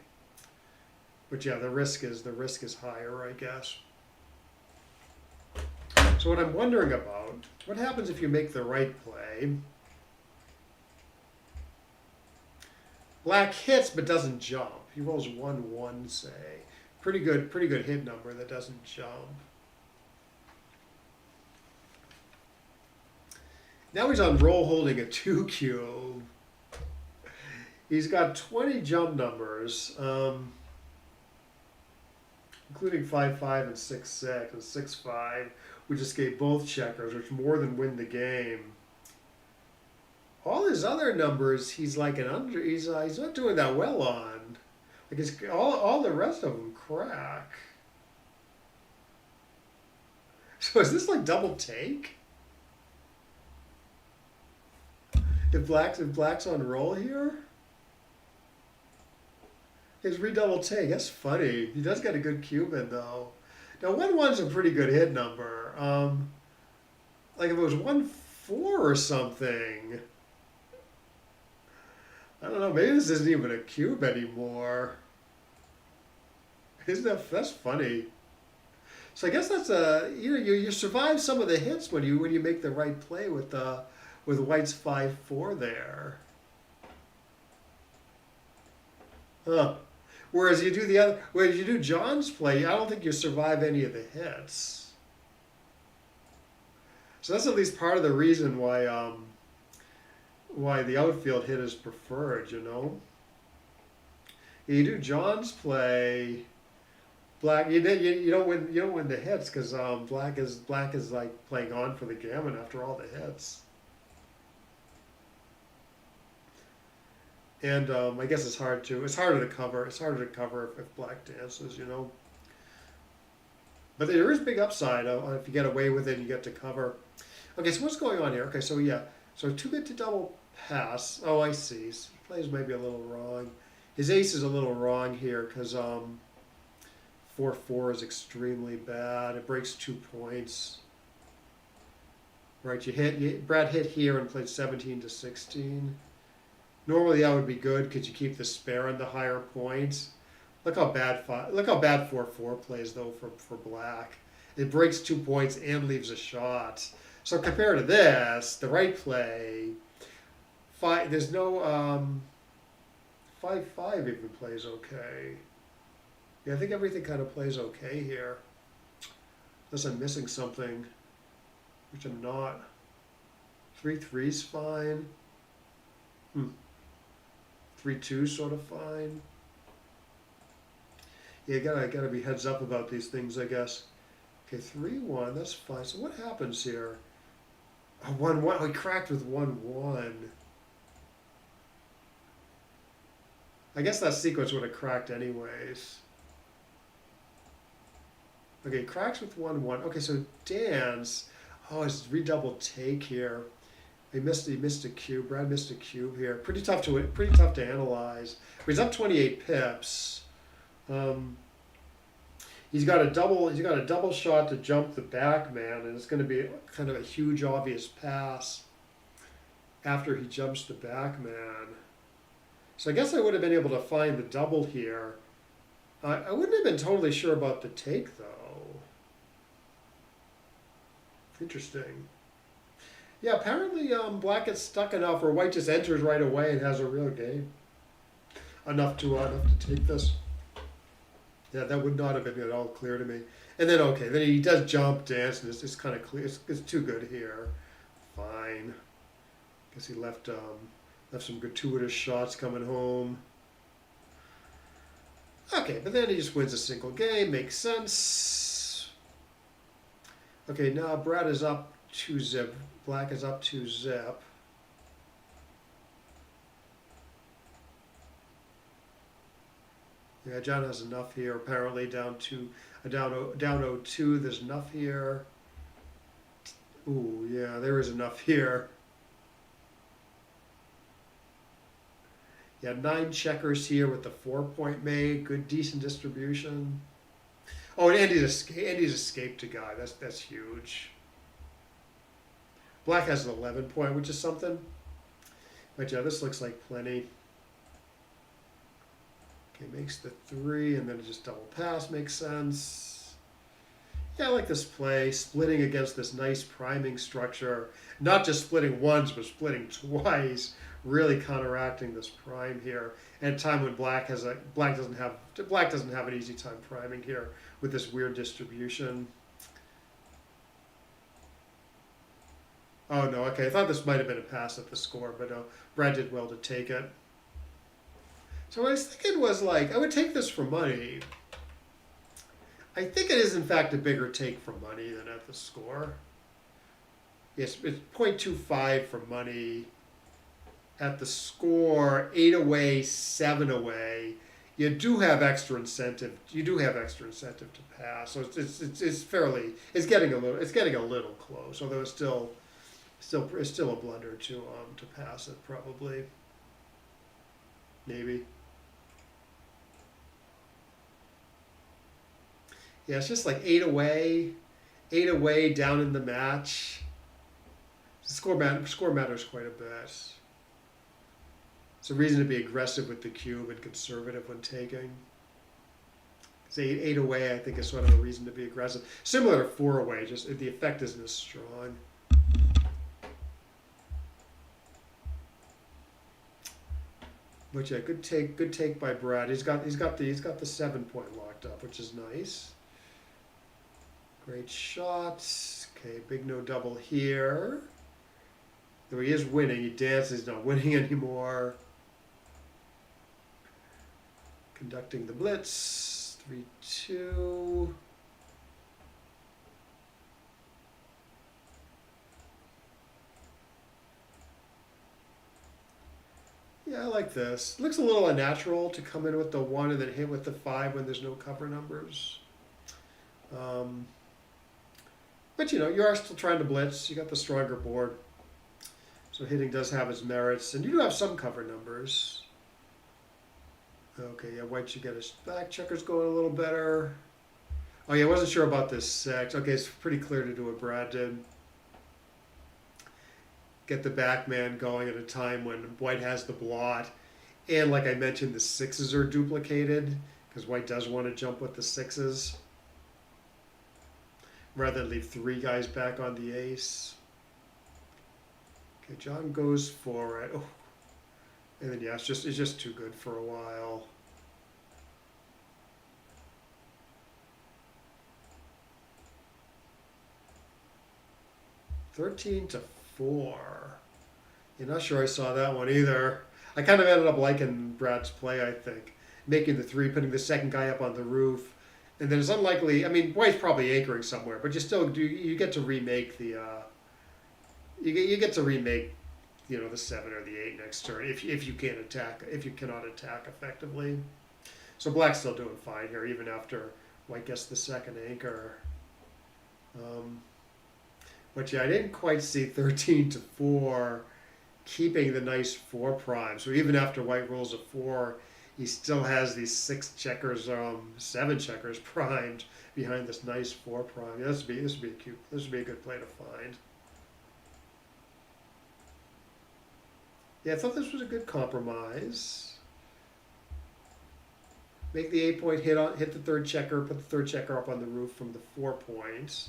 But yeah, the risk is higher, I guess. So what I'm wondering about, what happens if you make the right play? Black hits but doesn't jump. He rolls 1-1, say. Pretty good hit number that doesn't jump. Now he's on roll holding a 2 cube. He's got 20 jump numbers, including 5-5 and 6-6 and 6-5. We just gave both checkers, which more than win the game. All his other numbers, he's like an under. He's not doing that well on. Like all the rest of them crack. So is this like double take? If black's on roll here, his redouble take. That's funny. He does get a good cube in though. Now 1-1's a pretty good hit number. Like if it was 1-4 or something. I don't know. Maybe this isn't even a cube anymore. That's funny? So I guess that's you survive some of the hits when you make the right play with White's 5-4 there. Huh. Whereas you do John's play, I don't think you survive any of the hits. So that's at least part of the reason why the outfield hit is preferred, you know. You do John's play, black. You don't win the hits because black is like playing on for the gammon after all the hits. And I guess it's harder to cover. It's harder to cover if black dances, you know. But there is big upside if you get away with it, you get to cover. Okay, so what's going on here? Okay, so yeah, so 2-bit to double pass. Oh, I see. His plays maybe a little wrong. His ace is a little wrong here because 4-4 is extremely bad. It breaks 2 points. Right, Brad hit here and played 17-16. Normally that would be good because you keep the spare on the higher points. Look how bad 4-4 plays though for black. It breaks 2 points and leaves a shot. So compared to this, the right play, there's no 5-5 even plays okay. Yeah, I think everything kind of plays okay here. Unless I'm missing something, which I'm not. 3-3's fine. 3-2 sort of fine. Yeah, gotta be heads up about these things, I guess. Okay, 3-1, that's fine. So what happens here? 1-1, we cracked with 1-1. I guess that sequence would have cracked anyways. Okay, cracks with 1-1. Okay, so dance. Oh, it's redouble take here. He missed a cube. Brad missed a cube here. Pretty tough to analyze. But he's up 28 pips. He's got a double shot to jump the back man, and it's going to be kind of a huge obvious pass after he jumps the back man. So I guess I would have been able to find the double here. I wouldn't have been totally sure about the take though. Interesting. Yeah, apparently black gets stuck enough, or white just enters right away and has a real game. Enough to take this. Yeah, that would not have been at all clear to me. And then okay, then he does jump dance, and it's kind of clear. It's too good here. Fine. Guess he left some gratuitous shots coming home. Okay, but then he just wins a single game. Makes sense. Okay, now Brad is up 2-zip. Black is up 2-zip. Yeah, John has enough here. Apparently down 0-2. There's enough here. Ooh, yeah, there is enough here. Yeah, 9 checkers here with the 4-point made. Good, decent distribution. Oh, and Andy's escaped a guy. That's huge. Black has an 11-point, which is something. But yeah, this looks like plenty. Okay, makes the 3, and then just double pass makes sense. Yeah, I like this play, splitting against this nice priming structure. Not just splitting once, but splitting twice, really counteracting this prime here. At a time when black doesn't have an easy time priming here with this weird distribution. Oh no, okay, I thought this might have been a pass at the score, but no, Brad did well to take it. So what I was thinking was, like, I would take this for money. I think it is in fact a bigger take for money than at the score. Yes, it's 0.25 for money. At the score, 8 away, 7 away. You do have extra incentive. You do have extra incentive to pass. So it's getting a little close. Although it's still a blunder to pass it probably. Maybe. Yeah, it's just like 8 away down in the match. Score matters quite a bit. It's a reason to be aggressive with the cube and conservative when taking. Because 8 away, I think, is sort of a reason to be aggressive. Similar to 4 away, just the effect isn't as strong. But yeah, good take by Brad. He's got the 7-point locked up, which is nice. Great shots. Okay, big no double here. Though he is winning, he dances, he's not winning anymore. Conducting the blitz. 3-2. Yeah, I like this. Looks a little unnatural to come in with the 1 and then hit with the 5 when there's no cover numbers. But you know, you are still trying to blitz. You got the stronger board. So hitting does have its merits. And you do have some cover numbers. Okay, yeah, white should get his back checkers going a little better. Oh yeah, I wasn't sure about this 6. Okay, it's pretty clear to do what Brad did. Get the back man going at a time when white has the blot. And like I mentioned, the 6s are duplicated because white does want to jump with the 6s. Rather than leave 3 guys back on the ace. Okay, John goes for it. Oh. And then yeah, it's just too good for a while. $13-4. You're not sure I saw that one either. I kind of ended up liking Brad's play, I think. Making the 3, putting the second guy up on the roof. And then it's unlikely, I mean, white's probably anchoring somewhere, but you get to remake the, you get to remake, you know, the 7 or the 8 next turn if you cannot attack effectively. So black's still doing fine here, even after white gets the second anchor. But yeah, I didn't quite see 13-4 keeping the nice 4 prime. So even after white rolls a 4, he still has these 6 checkers, 7 checkers primed behind this nice 4 prime. Yeah, this would be a good play to find. Yeah, I thought this was a good compromise. Make the 8-point hit the 3rd checker, put the 3rd checker up on the roof from the 4 points.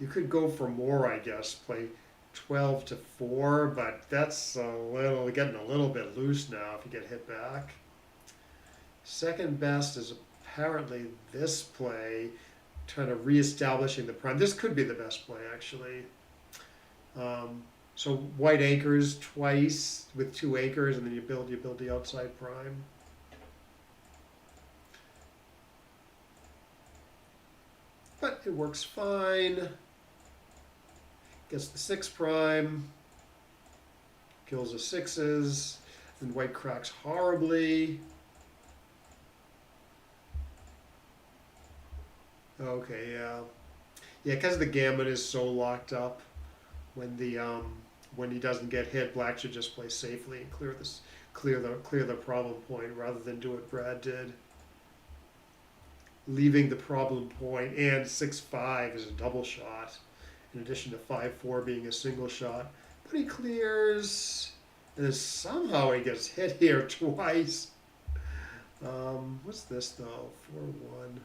You could go for more, I guess, play 12-4, but that's getting a little bit loose now if you get hit back. Second best is apparently this play, trying to reestablishing the prime. This could be the best play, actually. So white anchors twice with 2 anchors, and then you build the outside prime. But it works fine. Gets the 6 prime, kills the 6s, and white cracks horribly. Okay, yeah. Yeah, because the gammon is so locked up, when he doesn't get hit, black should just play safely and clear the problem point rather than do what Brad did. Leaving the problem point, and 6-5 is a double shot, in addition to 5-4 being a single shot. But he clears, and then somehow he gets hit here twice. What's this though? 4-1.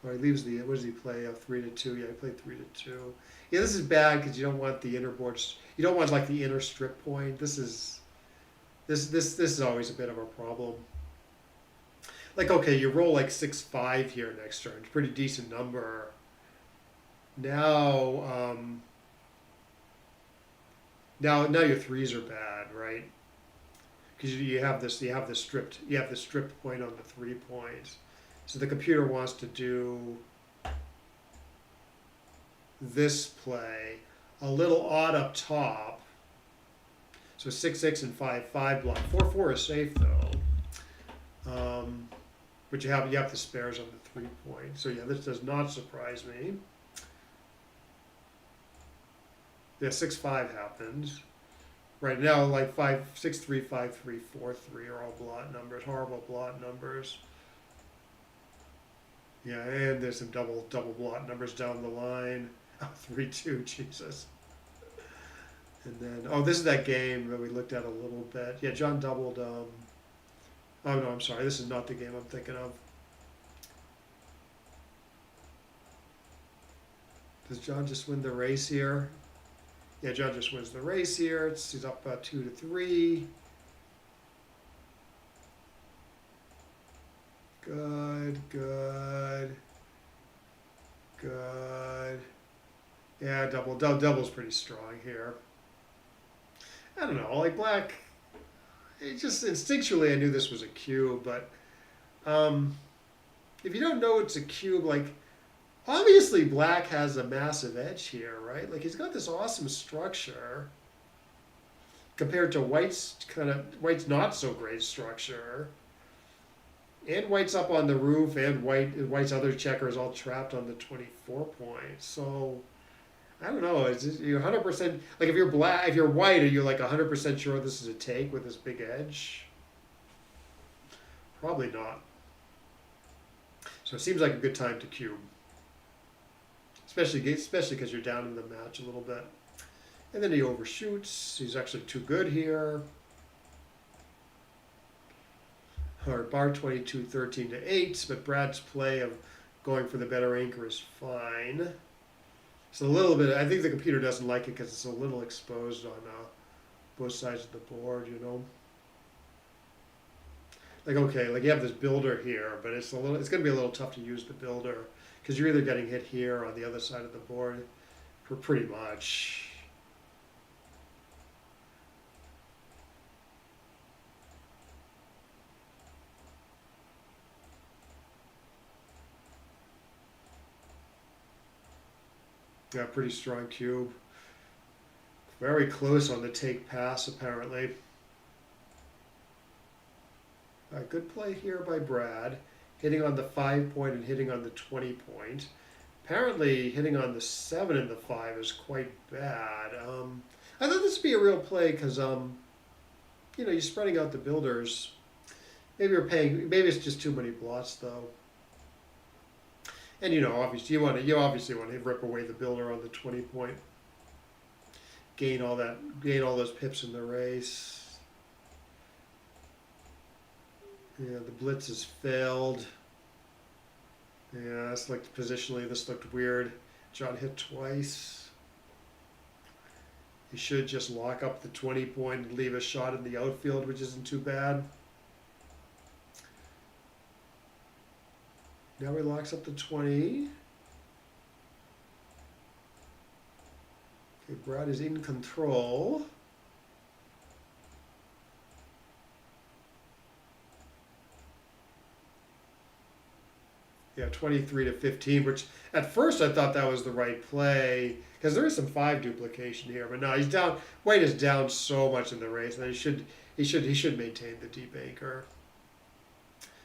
Oh, he leaves the. What does he play? 3-2. Yeah, he played 3-2. Yeah, this is bad because you don't want the inner boards. You don't want like the inner strip point. This is always a bit of a problem. Like, okay, you roll like 6-5 here next turn. It's a pretty decent number. Now, now your threes are bad, right? Because you have this stripped point on the 3 points. So the computer wants to do this play, a little odd up top. So 6-6 and 5-5 block. 4-4 is safe though. But you have the spares on the 3 points. So yeah, this does not surprise me. Yeah, 6-5 happens. Right now, like 5-6-3, 5-3, 4-3 are all blot numbers, horrible blot numbers. Yeah, and there's some double blot numbers down the line. Oh, 3-2, Jesus. And then, oh, this is that game that we looked at a little bit. Yeah, John doubled. Oh no, I'm sorry. This is not the game I'm thinking of. Does John just win the race here? Yeah, John just wins the race here. He's up 2-3. Good. Yeah, double's pretty strong here. I don't know, like black. It just instinctually I knew this was a cube, but if you don't know it's a cube, like obviously black has a massive edge here, right? Like he's got this awesome structure compared to white's not so great structure. And white's up on the roof, and white's other checker is all trapped on the 24 points. So I don't know. You're 100% like if you're white, are you like 100% sure this is a take with this big edge? Probably not. So it seems like a good time to cube, especially because you're down in the match a little bit. And then he overshoots. He's actually too good here. Or bar 22, 13-8, but Brad's play of going for the better anchor is fine. It's a little bit, I think the computer doesn't like it because it's a little exposed on both sides of the board, you know. Like, okay, like you have this builder here, but it's going to be a little tough to use the builder because you're either getting hit here or on the other side of the board for pretty much. Yeah, pretty strong cube. Very close on the take pass, apparently. Good play here by Brad. Hitting on the 5 point and hitting on the 20 point. Apparently, hitting on the 7 and the 5 is quite bad. I thought this would be a real play because, you're spreading out the builders. Maybe it's just too many blots, though. And obviously you obviously want to rip away the builder on the 20 point. Gain all those pips in the race. Yeah, the blitz has failed. Yeah, this looked positionally. This looked weird. John hit twice. He should just lock up the 20 point and leave a shot in the outfield, which isn't too bad. Now he locks up the 20. Okay, Brad is in control. Yeah, 23-15, which at first I thought that was the right play because there is some 5 duplication here, but no, he's down. White is down so much in the race, and he should maintain the deep anchor.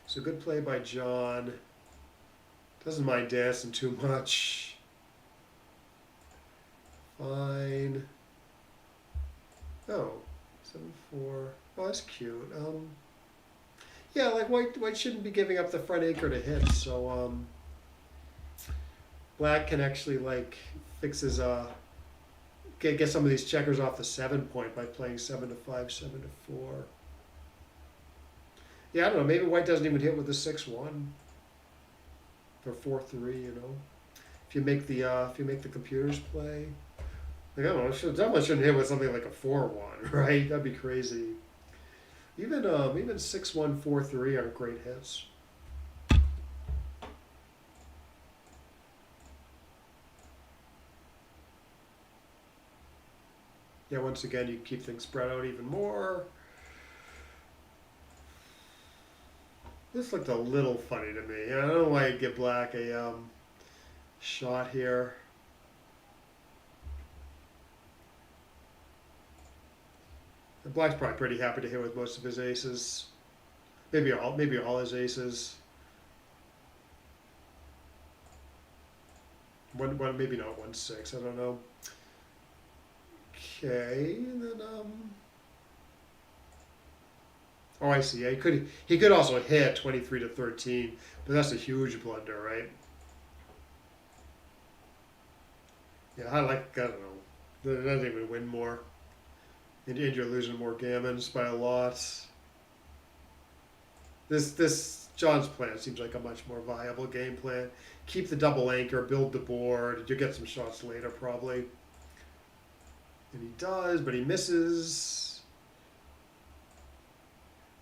So good play by John. Doesn't mind dancing too much. Fine. Oh, 7-4. Oh, that's cute. Yeah, like white shouldn't be giving up the front anchor to hit, so black can actually like fix his get some of these checkers off the 7 point by playing 7-5, 7-4. Yeah, I don't know. Maybe white doesn't even hit with the 6-1 or 4-3. You know, if you make the computers play. Like, I don't know. Definitely shouldn't hit with something like a 4-1, right? That'd be crazy. Even 6-1, 4-3 aren't great hits. Yeah, once again, you keep things spread out even more. This looked a little funny to me. I don't know why you'd give black a shot here. And black's probably pretty happy to hit with most of his aces. Maybe all his aces. One maybe not 1-6. I don't know. Okay, and then oh, I see. Yeah, he could also hit 23 to 13, but that's a huge blunder, right? Yeah, I don't know. That doesn't even win more, and you're losing more gammons by a lot. This John's plan seems like a much more viable game plan. Keep the double anchor, build the board. You'll get some shots later probably. And he does, but he misses.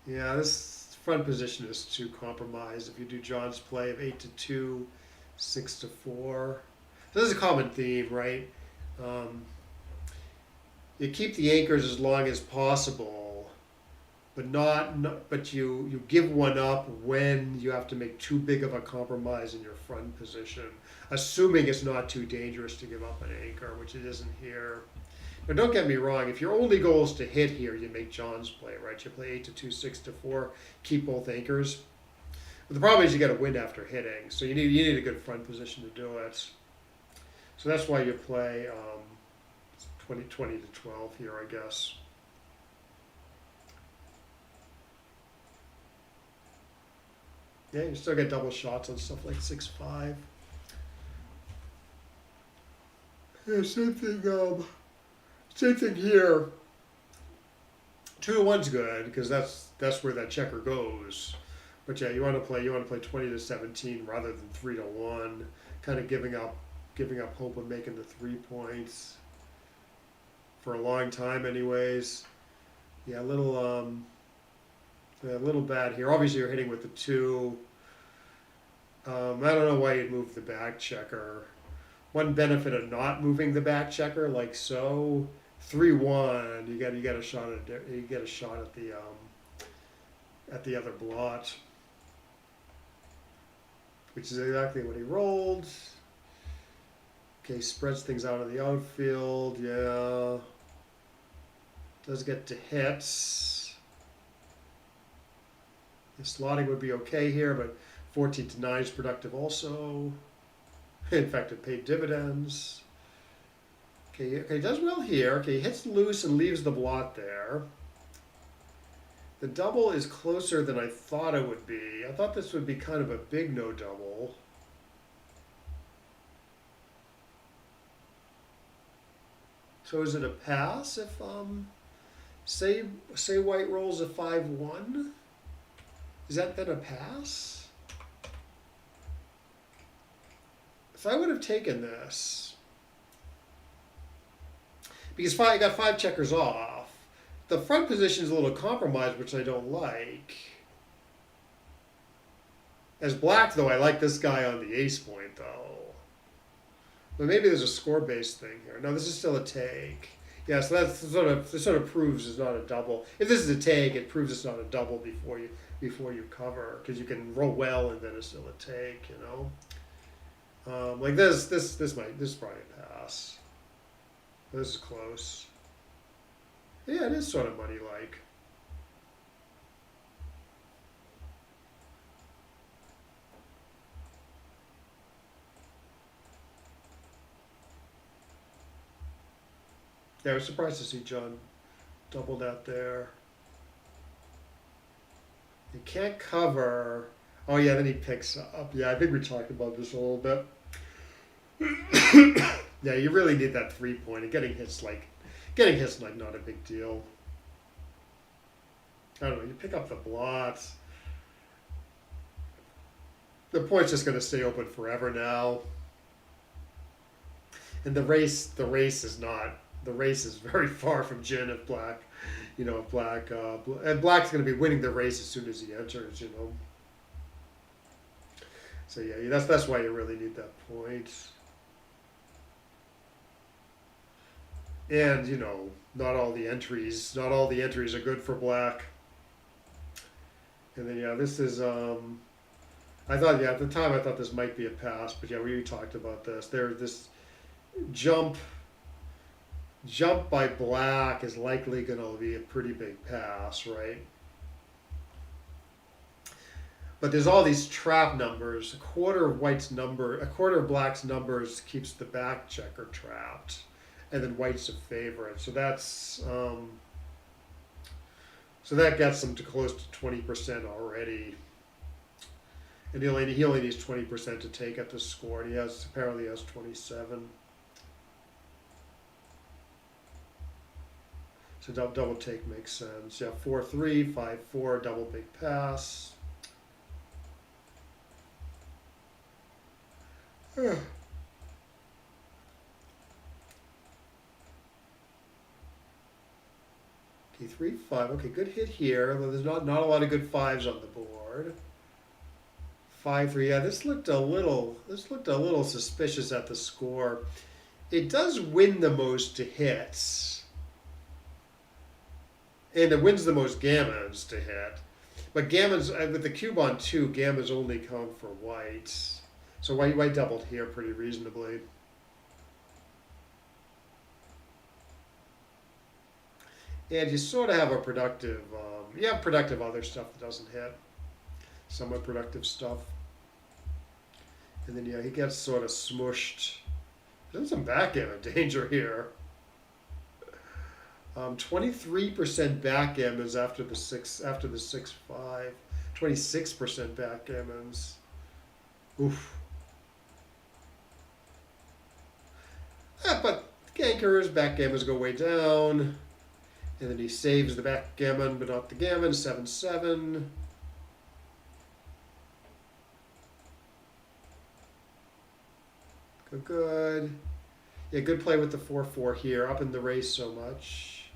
Yeah, this front position is too compromised. If you do John's play of 8-2, 6-4. So this is a common theme, right? You keep the anchors as long as possible, but but you give one up when you have to make too big of a compromise in your front position, assuming it's not too dangerous to give up an anchor, which it isn't here. But don't get me wrong, if your only goal is to hit here, you make John's play, right? You play 8-2, 6-4, keep both anchors. But the problem is you got to win after hitting, so you need a good front position to do it. So that's why you play 20 to 12 here, I guess. Yeah, you still get double shots on stuff like 6-5. Yeah, same thing here. 2-1's good because that's where that checker goes. But yeah, you want to play 20 to 17 rather than 3-1, kind of giving up hope of making the 3 points for a long time, anyways. Yeah, a little bad here. Obviously, you're hitting with the 2. I don't know why you'd move the back checker. One benefit of not moving the back checker, like so, 3-1, you get a shot at the other blot, which is exactly what he rolled. Okay, spreads things out of the outfield. Yeah, does get to hits. The slotting would be okay here, but 14-9 is productive also. In fact, it paid dividends. Okay, he does well here. Okay, he hits loose and leaves the blot there. The double is closer than I thought it would be. I thought this would be kind of a big no double. So is it a pass if say white rolls a 5-1? Is that then a pass? So I would have taken this because I got 5 checkers off. The front position is a little compromised, which I don't like. As black, though, I like this guy on the ace point, though. But maybe there's a score-based thing here. No, this is still a take. Yeah, so this sort of proves it's not a double. If this is a take, it proves it's not a double before you cover, because you can roll well and then it's still a take, you know. Like this is probably a pass. This is close. Yeah, it is sort of money-like. Yeah, I was surprised to see John double that there. You can't cover. Oh yeah, then he picks up. Yeah, I think we talked about this a little bit. Yeah, you really need that 3-point. Getting hits like not a big deal. I don't know. You pick up the blots. The point's just going to stay open forever now. And the race is not. The race is very far from gin if black, if black, and black's going to be winning the race as soon as he enters, So yeah, that's why you really need that point. And not all the entries are good for black. And then yeah, this is I thought at the time I thought this might be a pass, but yeah, we talked about this. There's this jump by black is likely going to be a pretty big pass, right? But there's all these trap numbers. A quarter of black's numbers keeps the back checker trapped, and then white's a favorite. So that's so that gets them to close to 20% already. And he only needs 20% to take at the score, and he apparently has 27. So double take makes sense. Yeah, 4-3, 5-4, double big pass. Okay, 3-5. Okay, good hit here. Although there's not a lot of good fives on the board. 5-3. Yeah, this looked a little suspicious at the score. It does win the most to hits, and it wins the most gammons to hit. But gammons with the cube on 2, gammons only count for whites. So white doubled here pretty reasonably. And you sort of have a productive, productive other stuff that doesn't hit. Somewhat productive stuff. And then, yeah, he gets sort of smushed. There's some backgammon danger here. 23% backgammons after the 6-5. 26% backgammons. Oof. But gankers, backgammons go way down. And then he saves the backgammon, but not the gammon. 7-7. Good. Yeah, good play with the 4-4 here. Up in the race so much.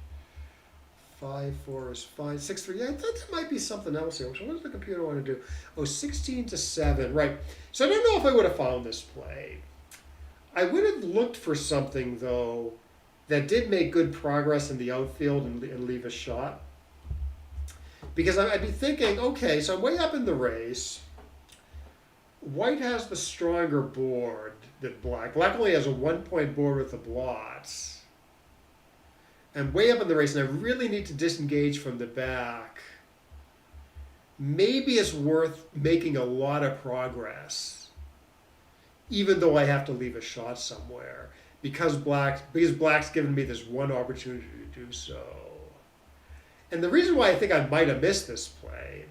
5-4 is fine. 6-3. Yeah, I thought there might be something else here. So what does the computer want to do? Oh, 16-7. Right. So I don't know if I would have found this play. I would have looked for something, though, that did make good progress in the outfield and leave a shot. Because I'd be thinking, okay, so I'm way up in the race. White has the stronger board than black. Black only has a 1-point board with the blots. I'm way up in the race, and I really need to disengage from the back. Maybe it's worth making a lot of progress, even though I have to leave a shot somewhere, because black's given me this one opportunity to do so. And the reason why I think I might have missed this play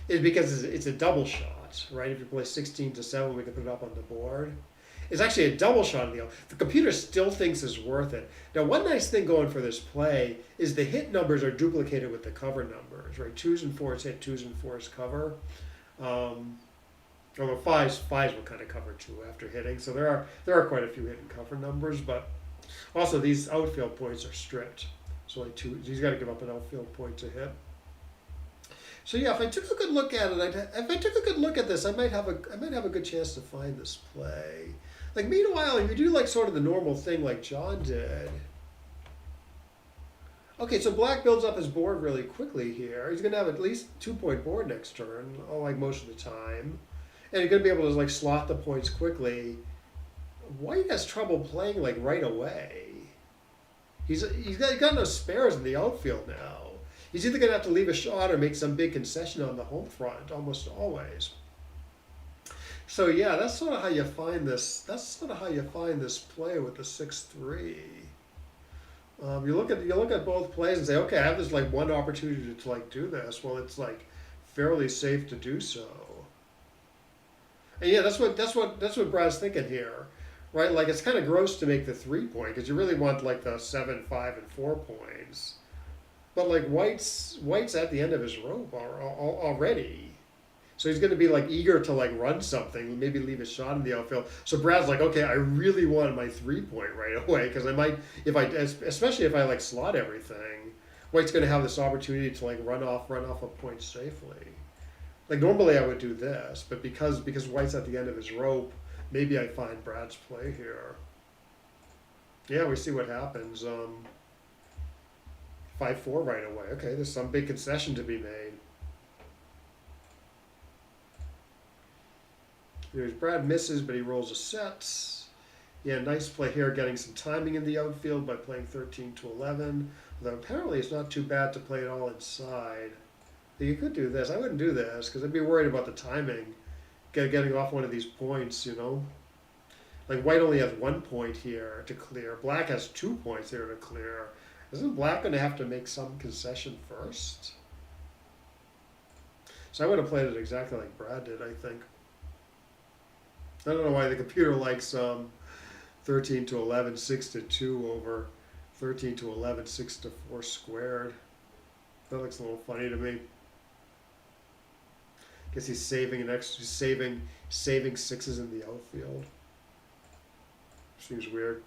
is because it's a double shot, right? If you play 16-7, we can put it up on the board. It's actually a double shot in the computer still thinks it's worth it. Now, one nice thing going for this play is the hit numbers are duplicated with the cover numbers, right? 2s and 4s hit, 2s and 4s cover. Although fives will kind of cover 2 after hitting, so there are quite a few hit and cover numbers, but also these outfield points are stripped. So like 2, he's got to give up an outfield point to hit. So yeah, if I took a good look at this, I might have a good chance to find this play. Like meanwhile, if you do like sort of the normal thing like John did. Okay, so black builds up his board really quickly here. He's gonna have at least 2-point board next turn, like most of the time. And you're gonna be able to like slot the points quickly. White has trouble playing like right away. He's got no spares in the outfield now. He's either gonna have to leave a shot or make some big concession on the home front, almost always. So yeah, that's sort of how you find this. That's sort of how you find this play with the 6-3. You look at both plays and say, okay, I have this like one opportunity to like do this. Well, it's like fairly safe to do so. And yeah, that's what Brad's thinking here, right? Like it's kind of gross to make the 3-point because you really want like the 7, 5, and 4 points. But like white's at the end of his rope already. So he's going to be like eager to like run something, maybe leave a shot in the outfield. So Brad's like, okay, I really want my 3-point right away because I might, if I, especially if I like slot everything, White's going to have this opportunity to like run off a point safely. Like normally I would do this, but because White's at the end of his rope, maybe I find Brad's play here. Yeah, we see what happens. 5-4 right away. Okay, there's some big concession to be made. Here's Brad misses, but he rolls a set. Yeah, nice play here, getting some timing in the outfield by playing 13 to 11. Although apparently it's not too bad to play it all inside. You could do this. I wouldn't do this because I'd be worried about the timing, getting off one of these points, you know. Like White only has 1 point here to clear. Black has 2 points here to clear. Isn't Black going to have to make some concession first? So I would have played it exactly like Brad did, I think. I don't know why the computer likes 13 to 11, 6 to 2 over 13 to 11, 6 to 4 squared. That looks a little funny to me. Guess he's saving saving 6s in the outfield. Seems weird.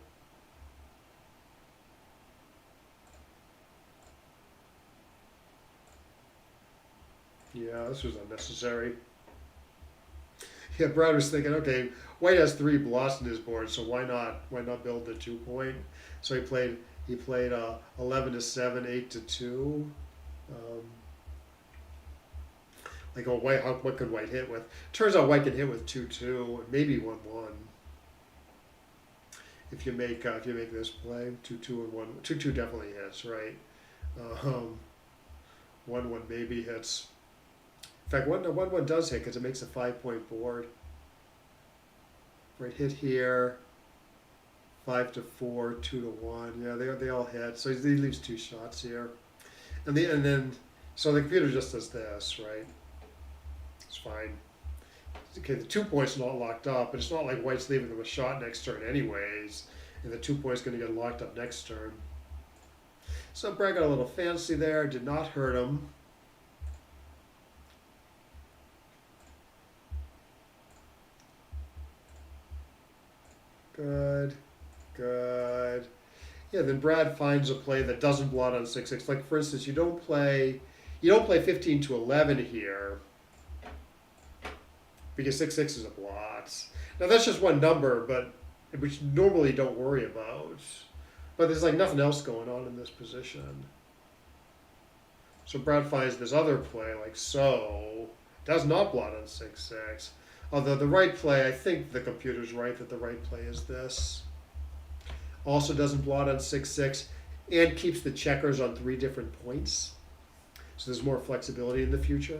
Yeah, this was unnecessary. Yeah, Brad was thinking, okay, White has 3 blots in his board, so why not build the 2-point? So he played 11 to 7, 8 to 2. Like, oh, White, what could White hit with? Turns out White can hit with 2-2 and maybe 1-1. If you make this play, 2-2 and 1, 2-2 definitely hits, right? 1-1 maybe hits. In fact, 1-1 does hit because it makes a 5-point board. Right, hit here. 5 to 4, 2 to 1. Yeah, they all hit. So he leaves 2 shots here, and then so the computer just does this, right? It's fine. Okay, the 2 points not locked up, but it's not like White's leaving them a shot next turn anyways, and the 2 points going to get locked up next turn. So Brad got a little fancy there. Did not hurt him. Good. Good. Yeah, then Brad finds a play that doesn't blot on 6-6. Like for instance, you don't play 15 to 11 here because 6-6 is a blot. Now that's just one number, but which normally don't worry about. But there's like nothing else going on in this position. So Brad finds this other play like so. Does not blot on 6-6. Although the right play, I think the computer's right that the right play is this. Also doesn't blot on 6-6 and keeps the checkers on 3 different points. So there's more flexibility in the future.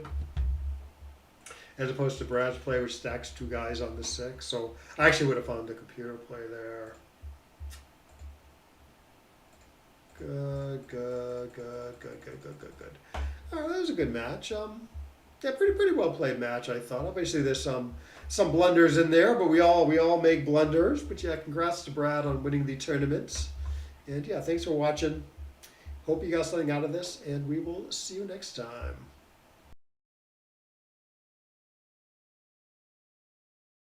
As opposed to Brad's play which stacks 2 guys on the 6. So I actually would have found the computer play there. Good. All right, that was a good match. Yeah, pretty well played match, I thought. Obviously, there's some blunders in there, but we all make blunders. But yeah, congrats to Brad on winning the tournament. And yeah, thanks for watching. Hope you got something out of this, and we will see you next time.